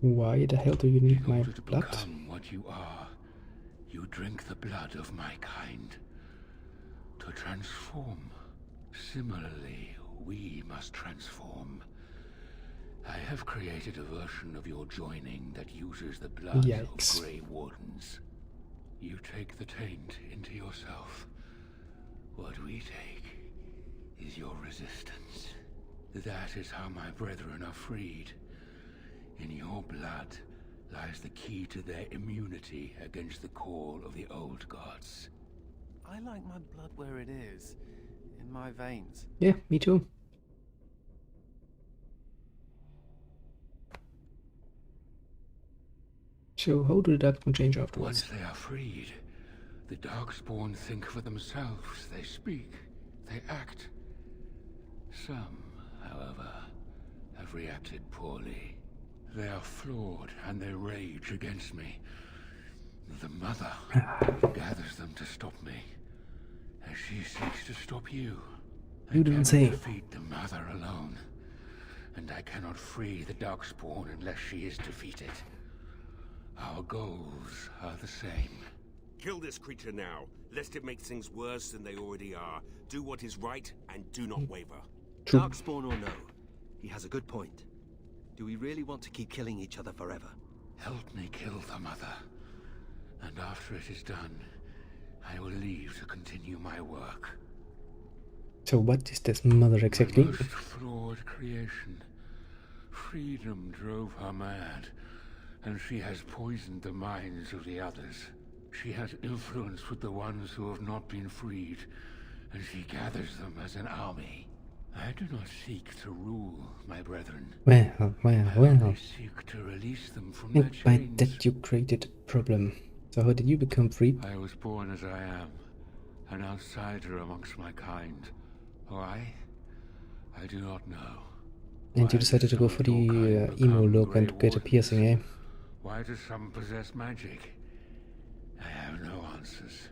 Why the hell do you need my to blood? Become what you are, you drink the blood of my kind. To transform. Similarly, we must transform. I have created a version of your joining that uses the blood of Grey Wardens. You take the taint into yourself. What we take is your resistance. That is how my brethren are freed. In your blood lies the key to their immunity against the call of the old gods. I like my blood where it is, in my veins. Yeah, me too. So how do the Darkspawn change afterwards? Once they are freed, the Darkspawn think for themselves. They speak, they act. Some, however, have reacted poorly. They are flawed and they rage against me. The Mother gathers them to stop me, as she seeks to stop you. You didn't say. I cannot defeat the Mother alone, and I cannot free the Darkspawn unless she is defeated. Our goals are the same. Kill this creature now, lest it make things worse than they already are. Do what is right, and do not waver. Darkspawn or no, he has a good point. Do we really want to keep killing each other forever? Help me kill the Mother, and after it is done, I will leave to continue my work. So what is this Mother exactly? The most flawed creation. Freedom drove her mad, and she has poisoned the minds of the others. She has influence with the ones who have not been freed, and she gathers them as an army. I do not seek to rule, my brethren. Well. I seek to release them from their And by chains. that you created a problem. So how did you become free? I was born as I am, an outsider amongst my kind. Why? I do not know. And you decided to go for the emo look and get a piercing, eh? Why do some possess magic? I have no answers.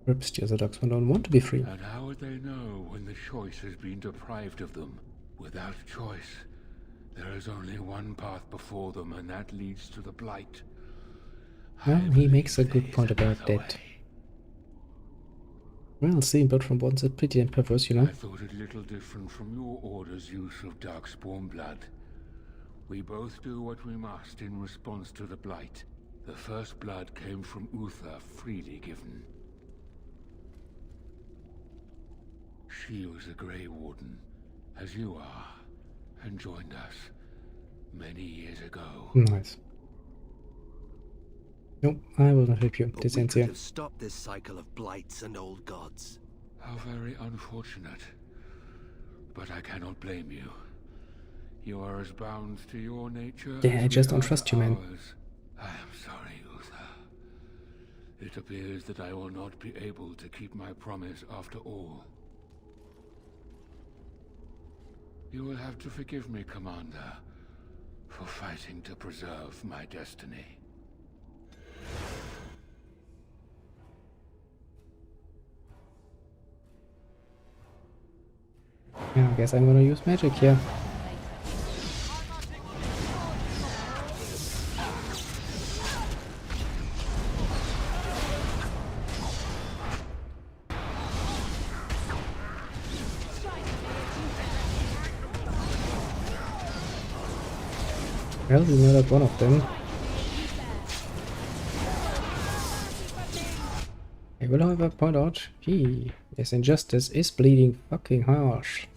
Perhaps the other Darkspawn don't want to be free. And how would they know when the choice has been deprived of them? Without choice, there is only one path before them, and that leads to the Blight. Well, he makes a good point about that. Well, seeing blood from one side pretty perverse, you know. I thought it little different from your order's use of Darkspawn blood. We both do what we must in response to the Blight. The first blood came from Uther, freely given. She was a Grey Warden, as you are, and joined us many years ago. Nice. Nope, I will not help you. But This we ends could here. have stopped this cycle of blights and old gods. How very unfortunate. But I cannot blame you. You are as bound to your nature Yeah, as I just we don't are trust to you, man. ours. I am sorry, Uther. It appears that I will not be able to keep my promise after all. You will have to forgive me, Commander, for fighting to preserve my destiny. Yeah, I guess I'm gonna use magic here. Well, we murdered one of them. I will however point out, this injustice is bleeding fucking harsh.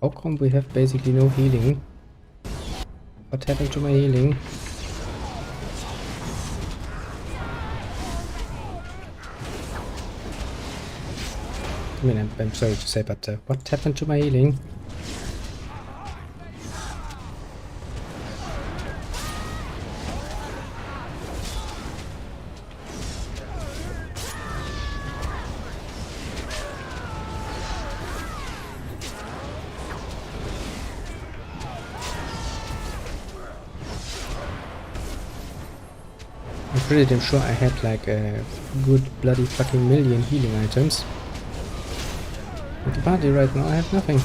How come we have basically no healing? What happened to my healing? I mean, I'm sorry to say, but what happened to my healing? I'm pretty damn sure I had like a good bloody fucking million healing items. At the party right now I have nothing.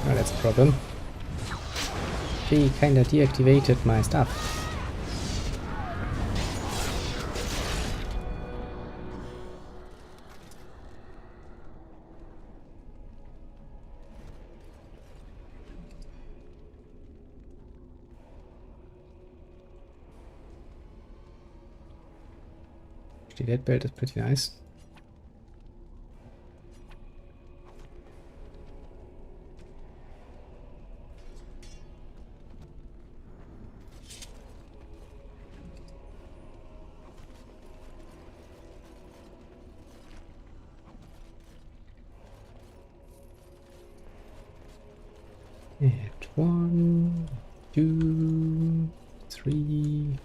Oh, that's a problem. He kinda deactivated my stuff. That belt is pretty nice. And 1, 2, 3.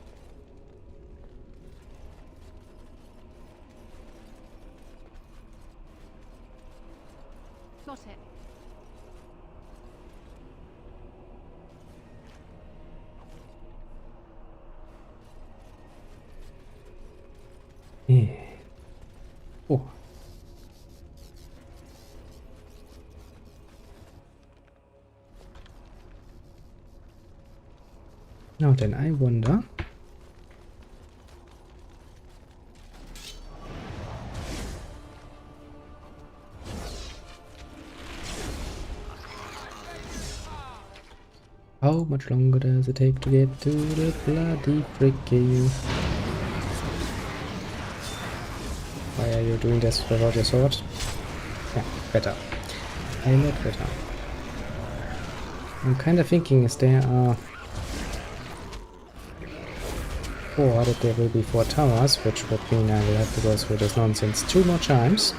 Got it. Yeah. Oh. Now then, I wonder. How much longer does it take to get to the bloody freaking... Why are you doing this without your sword? Yeah, better. A lot better. I'm kinda thinking is there are 4 that there will be 4 towers, which would mean I will have to go through this nonsense 2 more times.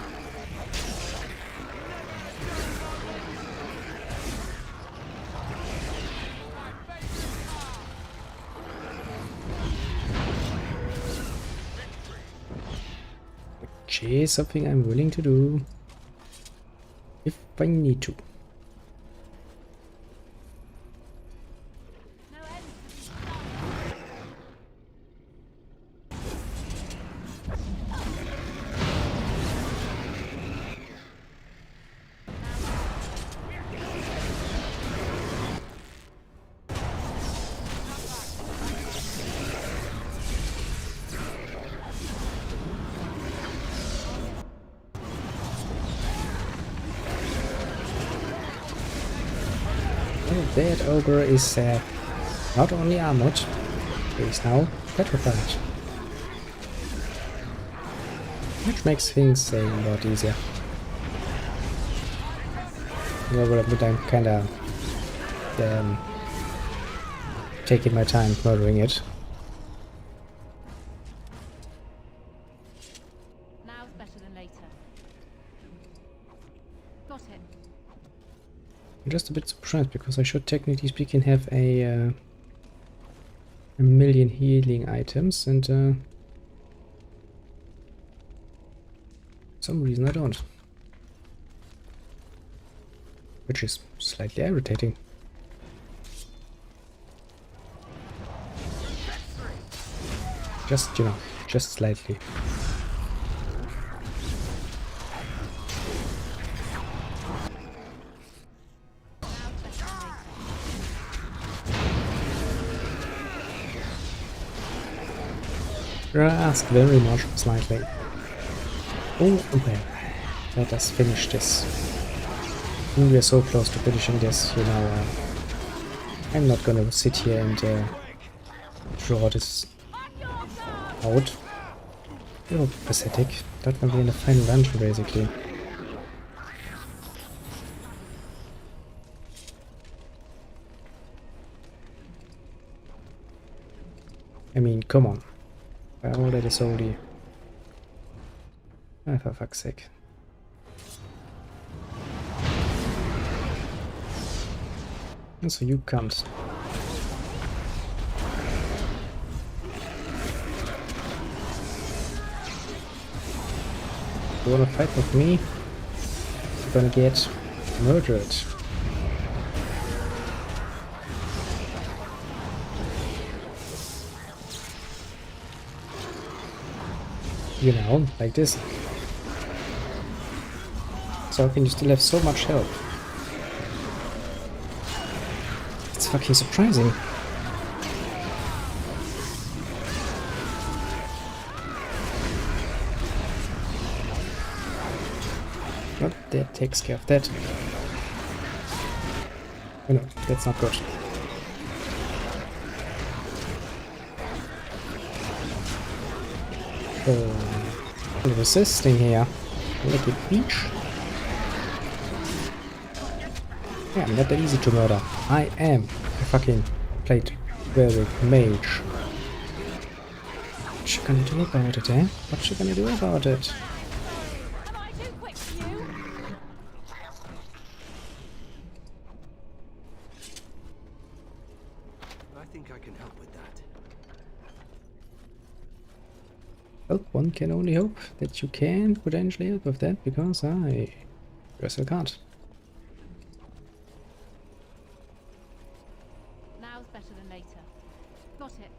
Which is something I'm willing to do if I need to. That ogre is not only armored, he is now petrified. Which makes things a lot easier. But I'm kinda taking my time murdering it. Now's better than later. Got it. I'm just a bit surprised because I should technically speaking have a million healing items, and for some reason I don't. Which is slightly irritating. Just, you know, just slightly. Ask very much slightly. Oh, well, let us finish this. We are so close to finishing this, you know. I'm not gonna sit here and draw this out. You're pathetic. That will be in the final dungeon, basically. I mean, come on. I already sold you. Ah, for fuck's sake. And so you can't. You wanna fight with me? You're gonna get murdered. You know, like this. So how can you still have so much health? It's fucking surprising. Well, that takes care of that. Oh no, that's not good. Resisting here. Look at beach. Yeah, I'm not that easy to murder. I am a fucking plate very mage. What you gonna do about it, eh? What you gonna do about it? Am I too quick for you? I think I can help with that. Well, one can only hope that you can potentially help with that, because I guess I can't. Now's better than later. Got it.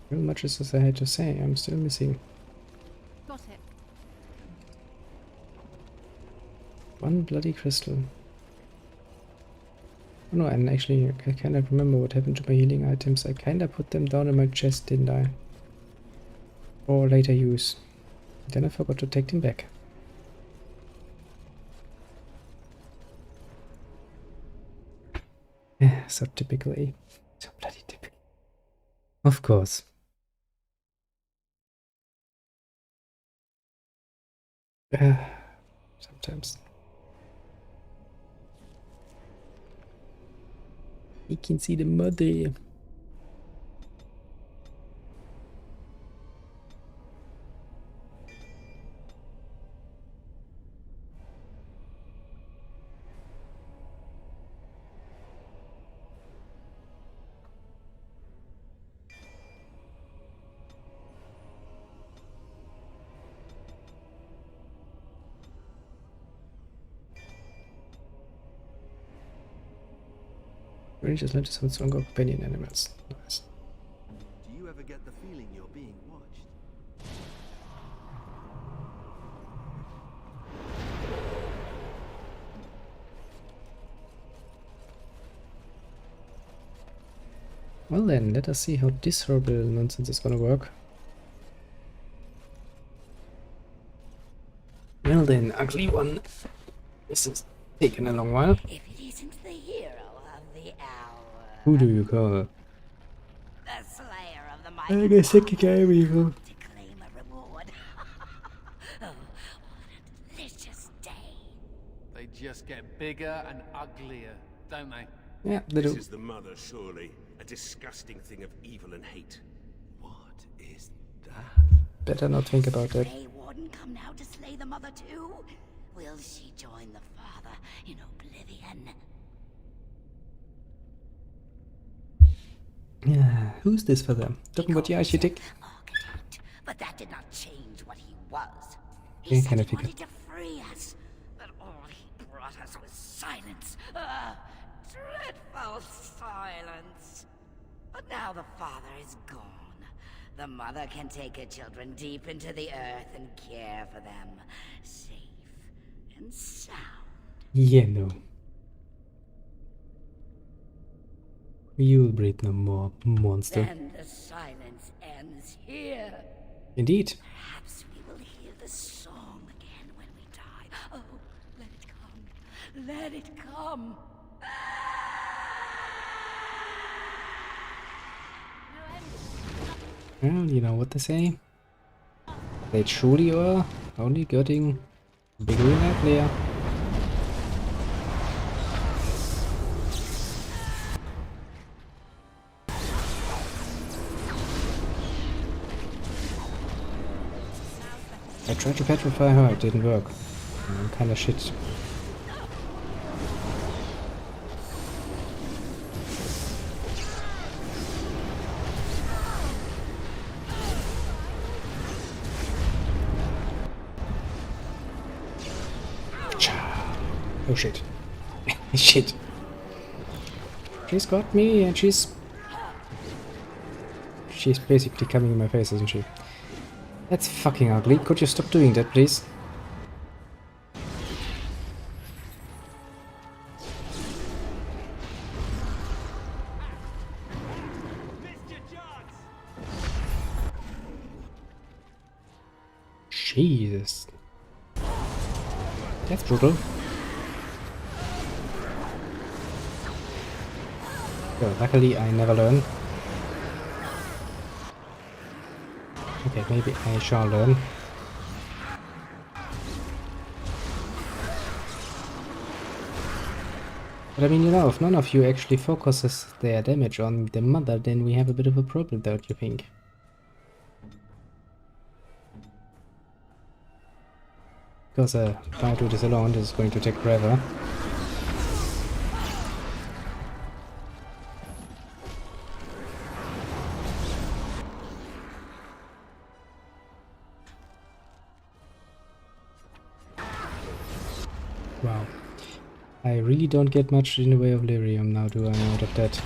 As much as I had to say, I'm still missing Got it. one bloody crystal. Oh no, and actually I kinda remember what happened to my healing items. I kinda put them down in my chest, didn't I? For later use. Then I forgot to take them back. So typical, eh? So bloody typical. Of course. Sometimes. You can see the mother. Rangers learn to summon stronger companion animals. Nice. Do you ever get the feeling you're being watched? Well then, let us see how this horrible nonsense is gonna work. Well then, ugly one. This is taking a long while. If it isn't the hero of the hour, Who do you call? the slayer of the I mighty guess I can carry you. to claim a reward. Oh, what a delicious day. They just get bigger and uglier, don't they? Yeah, they do. This is the mother, surely. A disgusting thing of evil and hate. What is that? Better not think about that. May Warden come now to slay the mother too? Will she join the father in oblivion? Yeah, who's this for them? Talking about the architect? Architect, but that did not change what he was. Yeah, He said kind of he figured. wanted to free us, but all he brought us was silence. Dreadful silence. But now the father is gone. The mother can take her children deep into the earth and care for them, safe and sound. Yeah, no. You'll breed no more, monster. Then the silence ends here. Indeed. Perhaps we will hear the song again when we die. Oh, let it come. Let it come. Well, you know what they say. They truly are only getting bigger and uglier. I tried to petrify her, it didn't work. I'm kinda shit. Oh shit. Shit. She's got me and she's basically coming in my face, isn't she? That's fucking ugly. Could you stop doing that, please? Jesus. That's brutal. So, luckily I never learn. Okay, maybe I shall learn. But I mean, you know, if none of you actually focuses their damage on the mother, then we have a bit of a problem, don't you think? Because trying to do this alone is going to take forever. Wow. I really don't get much in the way of lyrium now, do I, out of that?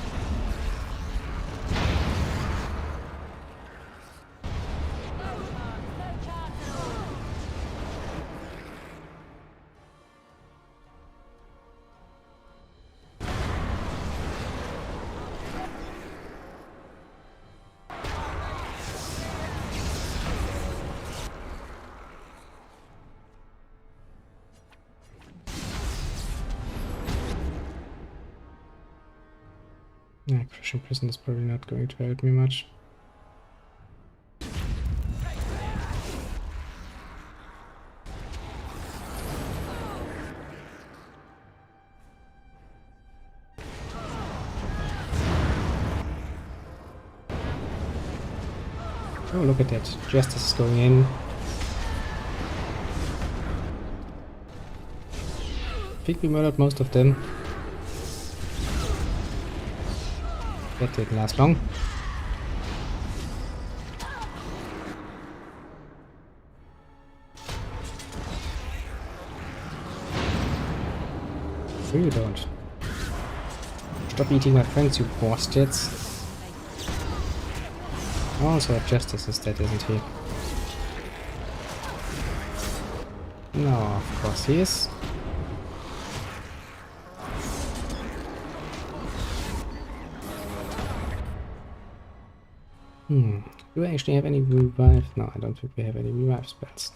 Yeah, crushing prison is probably not going to help me much. Oh, look at that. Justice is going in. I think we murdered most of them. That didn't last long. No, you don't. Stop eating my friends, you bastards. Also, Justice is dead, isn't he? No, of course he is. Do I actually have any revive? No, I don't think we have any revive spells.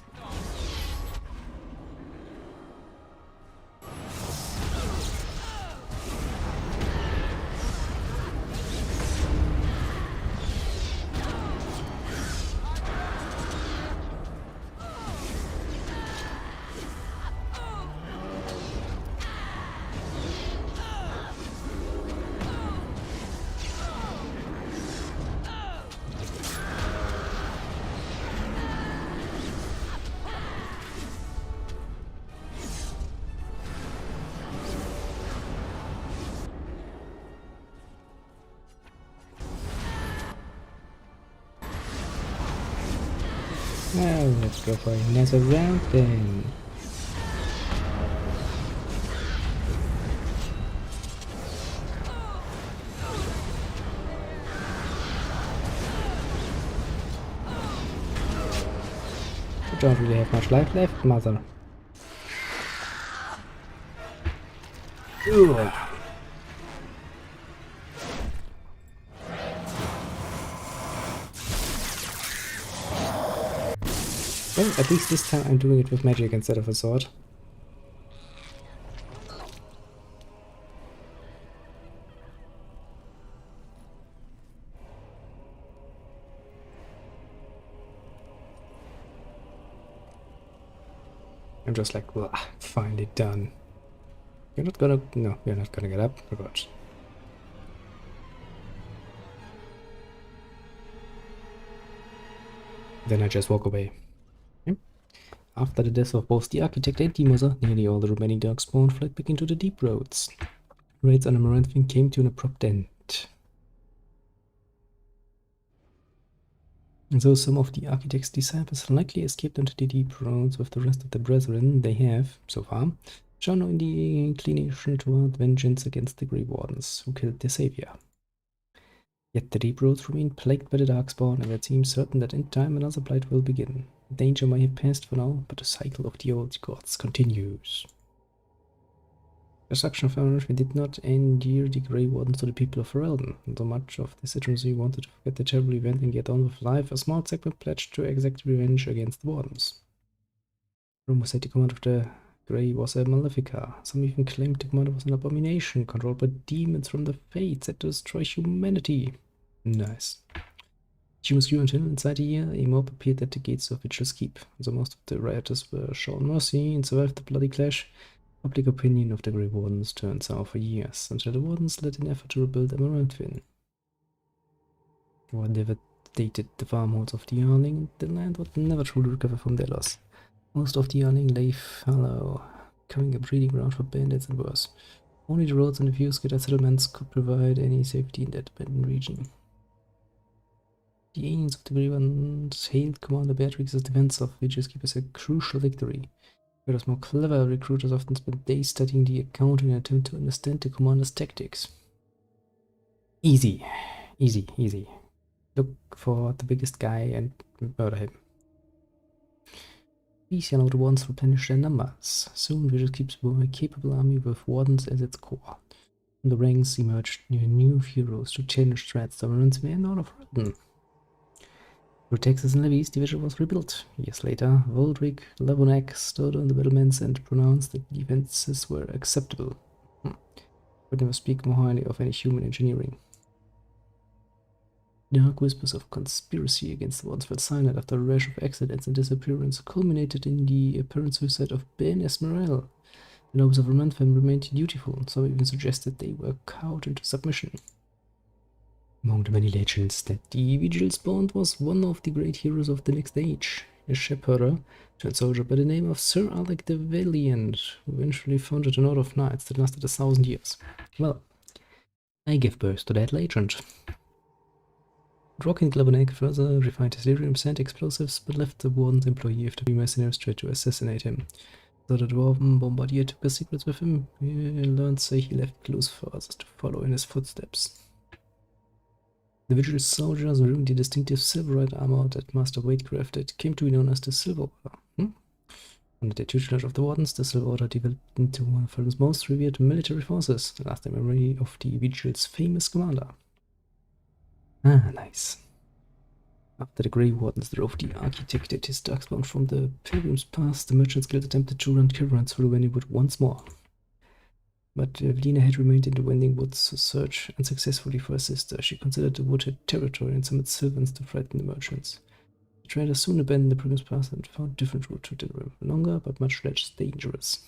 Well, let's go for another round then. You don't really have much life left, mother. Ugh. Well, at least this time I'm doing it with magic instead of a sword. I'm just like, well, finally done. You're not gonna... No, you're not gonna get up. Oh god. Then I just walk away. Okay. After the death of both the architect and the mother, nearly all the remaining darkspawn fled back into the deep roads. Raids on Amaranthine came to an abrupt end. And though some of the architect's disciples likely escaped into the deep roads with the rest of the brethren, they have, so far, shown no inclination toward vengeance against the Grey Wardens, who killed their savior. Yet the deep roads remain plagued by the darkspawn, and it seems certain that in time another blight will begin. The danger may have passed for now, but the cycle of the old gods continues. The destruction of Amaranthine did not endear the Grey Wardens to the people of Ferelden. Though much of the citizenry wanted to forget the terrible event and get on with life, a small segment pledged to exact revenge against the Wardens. Rumors said the command of the Grey was a Malefica. Some even claimed the command was an abomination, controlled by demons from the Fates that destroy humanity. Nice. Humans grew until, inside a year, a mob appeared at the gates of Vigil's Keep. Though most of the rioters were shown mercy and survived the bloody clash, public opinion of the Grey Wardens turned sour for years, until the Wardens led an effort to rebuild Amaranthine. War devastated the farmholds of the Yarling, and the land would never truly recover from their loss. Most of the Yarling lay fallow, becoming a breeding ground for bandits and worse. Only the roads and a few scattered settlements could provide any safety in that abandoned region. The aliens of the Grey Wardens hailed Commander Beatrix's defense of Vigil's Keep as a crucial victory. Whereas more clever recruiters often spend days studying the account in an attempt to understand the commander's tactics. Easy. Easy, easy. Look for the biggest guy and murder him. These yellow Wardens replenish their numbers. Soon Vigil's Keep's a capable army with Wardens as its core. From the ranks emerged new heroes to challenge threats to Amaranthine and all of Ferelden. Through taxes and levies, the Vigil was rebuilt. Years later, Voldric Lavonak stood on the battlements and pronounced that the defenses were acceptable. Would never speak more highly of any human engineering. Dark whispers of conspiracy against the Wardens fell silent after a rash of accidents and disappearance culminated in the apparent suicide of Ben Esmeralda. The nobles of Amaranthine remained dutiful, some even suggested they were cowed into submission. Among the many legends that the Vigil spawned was one of the great heroes of the next age, a shepherd turned soldier by the name of Sir Alec the Valiant, who eventually founded an order of knights that lasted 1,000 years. Well, I give birth to that legend. Drokin Glavonek further refined his lyrium sand explosives, but left the Warden's employee after the mercenaries tried to assassinate him. So the dwarven bombardier took his secrets with him. He learned say he left clues for others to follow in his footsteps. The Vigil's soldiers wore the distinctive silverite armor that Master Wade crafted came to be known as the Silver Order. Under the tutelage of the Wardens, the Silver Order developed into one of Ferelden's most revered military forces, the lasting memory of the Vigil's famous commander. Ah, nice. After the Grey Wardens drove the architect and his darkspawn from the Pilgrim's Pass, the Merchants Guild attempted to run caravans through the Wending Wood once more. But Evelina had remained in the Wending Woods to search unsuccessfully for her sister. She considered the wood her territory and summoned servants to frighten the merchants. The traders soon abandoned the Pilgrim's Path and found a different route to the river, longer but much less dangerous.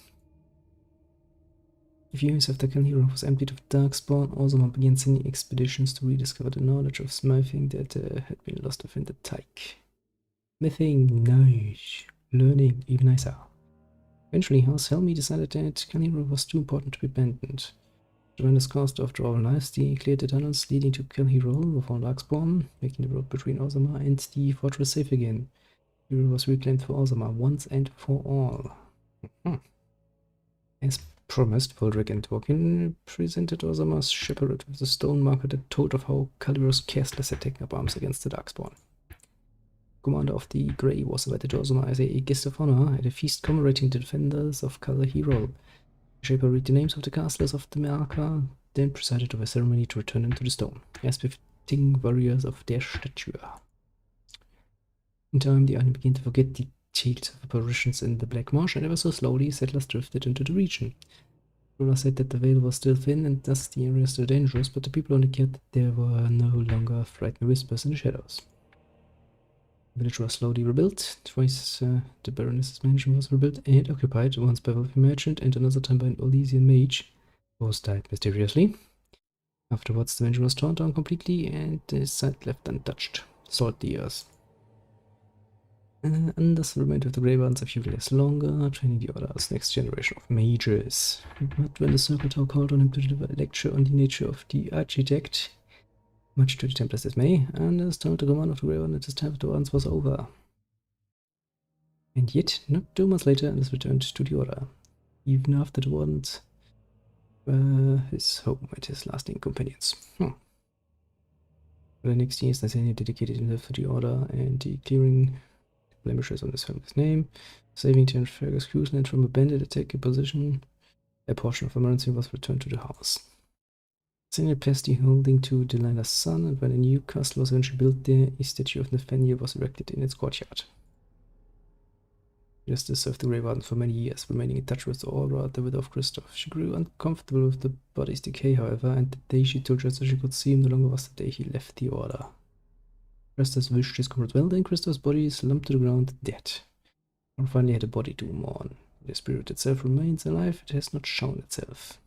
A few years after Calniro was emptied of darkspawn, Ozma began sending expeditions to rediscover the knowledge of smithing that had been lost within the Tyke. Smithing, nice. Learning, even nicer. Eventually, House Helmi decided that Calniro was too important to be abandoned. The tremendous cost of drawing lives, they cleared the tunnels leading to Calniro with all darkspawn, making the road between Ozma and the fortress safe again. Hero was reclaimed for Ozama once and for all. As promised, Voldrick and Dworkin presented Ozama's shepherd with a stone marker that told of how Calibros Castless had taken up arms against the Darkspawn. Commander of the Grey was invited to Ozama as a guest of honor at a feast commemorating the defenders of Kal Hero. The Shaper read the names of the castlers of the marker, then presided over a ceremony to return them to the stone, as befitting warriors of their stature. In time, the island began to forget the tales of apparitions in the Black Marsh, and ever so slowly, settlers drifted into the region. Rula said that the veil was still thin, and thus the area still dangerous, but the people only cared that there were no longer frightening whispers in the shadows. The village was slowly rebuilt. Twice the Baroness's mansion was rebuilt and occupied, once by a wealthy merchant and another time by an Orlesian mage. Both died mysteriously. Afterwards, the mansion was torn down completely and the site left untouched. Salt the earth. Anders remained with the Grey Ones a few days longer, training the Order's next generation of mages. But when the Circle Tower called on him to deliver a lecture on the nature of the architect, much to the Templars' dismay, Anders told the command of the Grey One that his time with the Ones was over. And yet, not 2 months later, Anders returned to the Order, even after the Ones were his home and his lasting companions. For the next years, Nathaniel dedicated himself to the Order and the clearing blemishes on his family's name, saving Tenant Fergus Gooseland from a bandit attack position. A portion of Amaranthine was returned to the house. Nathaniel passed the holding to Delilah's son, and when a new castle was eventually built there, a statue of Nathaniel was erected in its courtyard. Justice served the Grey Warden for many years, remaining in touch with Aura, the widow of Christoph. She grew uncomfortable with the body's decay, however, and the day she told Justice she could see him no longer was the day he left the Order. Justice wished his comrade well, then Christoph's body slumped to the ground, dead. Or finally had a body to mourn. The spirit itself remains alive, it has not shown itself.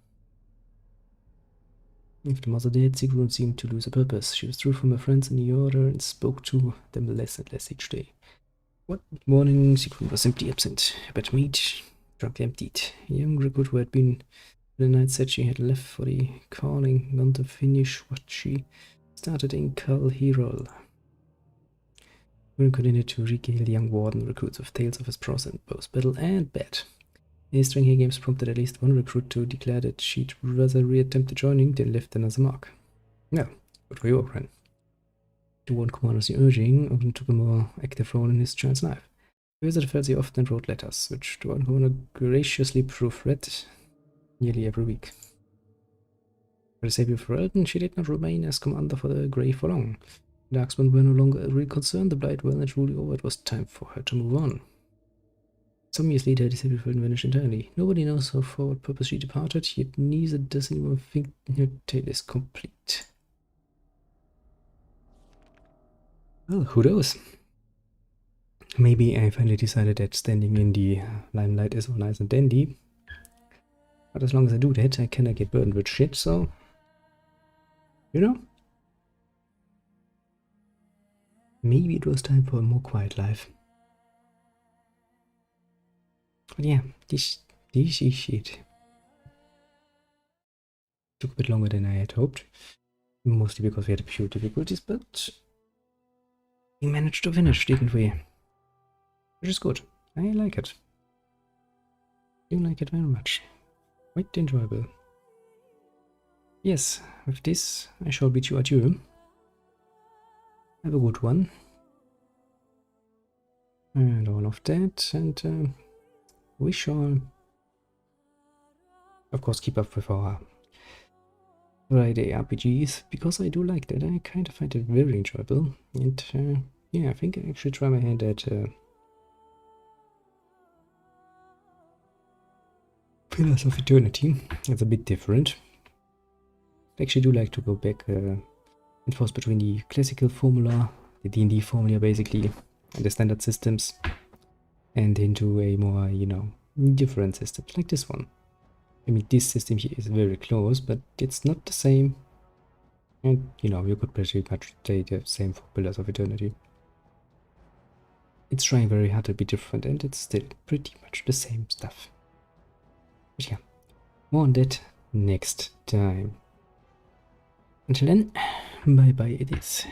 With the mother dead, Sigrun seemed to lose her purpose. She withdrew from her friends in the Order and spoke to them less and less each day. One morning, Sigrun was simply absent. A bed meat, drunk emptied. A young recruit who had been the night said she had left for the calling, gone to finish what she started in Kal Hero. Sigrun continued to regale young Warden recruits with tales of his prowess in both battle and bed. His string here games prompted at least one recruit to declare that she'd rather re-attempt joining than left another mark. No, good for you, friend. The Warden commander's urging often took a more active role in his child's life. He visited Felsi often and wrote letters, which the Warden commander graciously proofread nearly every week. For the sake of Ferelden, she did not remain as commander for the Grey for long. The Darkspawn were no longer a real concern, the Blight well and truly over, it was time for her to move on. Some years later, the Saberfeld vanished entirely. Nobody knows for what purpose she departed, yet neither does anyone think her tale is complete. Well, who knows? Maybe I finally decided that standing in the limelight is all nice and dandy. But as long as I do that, I cannot get burdened with shit, so... You know? Maybe it was time for a more quiet life. But yeah, this is shit. Took a bit longer than I had hoped. Mostly because we had a few difficulties, but we managed to finish, didn't we? Which is good. I like it. I do like it very much. Quite enjoyable. Yes, with this I shall bid you adieu. Have a good one. And all of that, and we shall, of course, keep up with our Friday RPGs, because I do like that. I kind of find it very enjoyable. And yeah, I think I actually try my hand at Pillars of Eternity. It's a bit different. I actually do like to go back and forth between the classical formula, the D&D formula basically, and the standard systems, and into a more, you know, different system, like this one. I mean, this system here is very close, but it's not the same. And, you know, you could pretty much say the same for Pillars of Eternity. It's trying very hard to be different, and it's still pretty much the same stuff. But yeah, more on that next time. Until then, bye bye it is.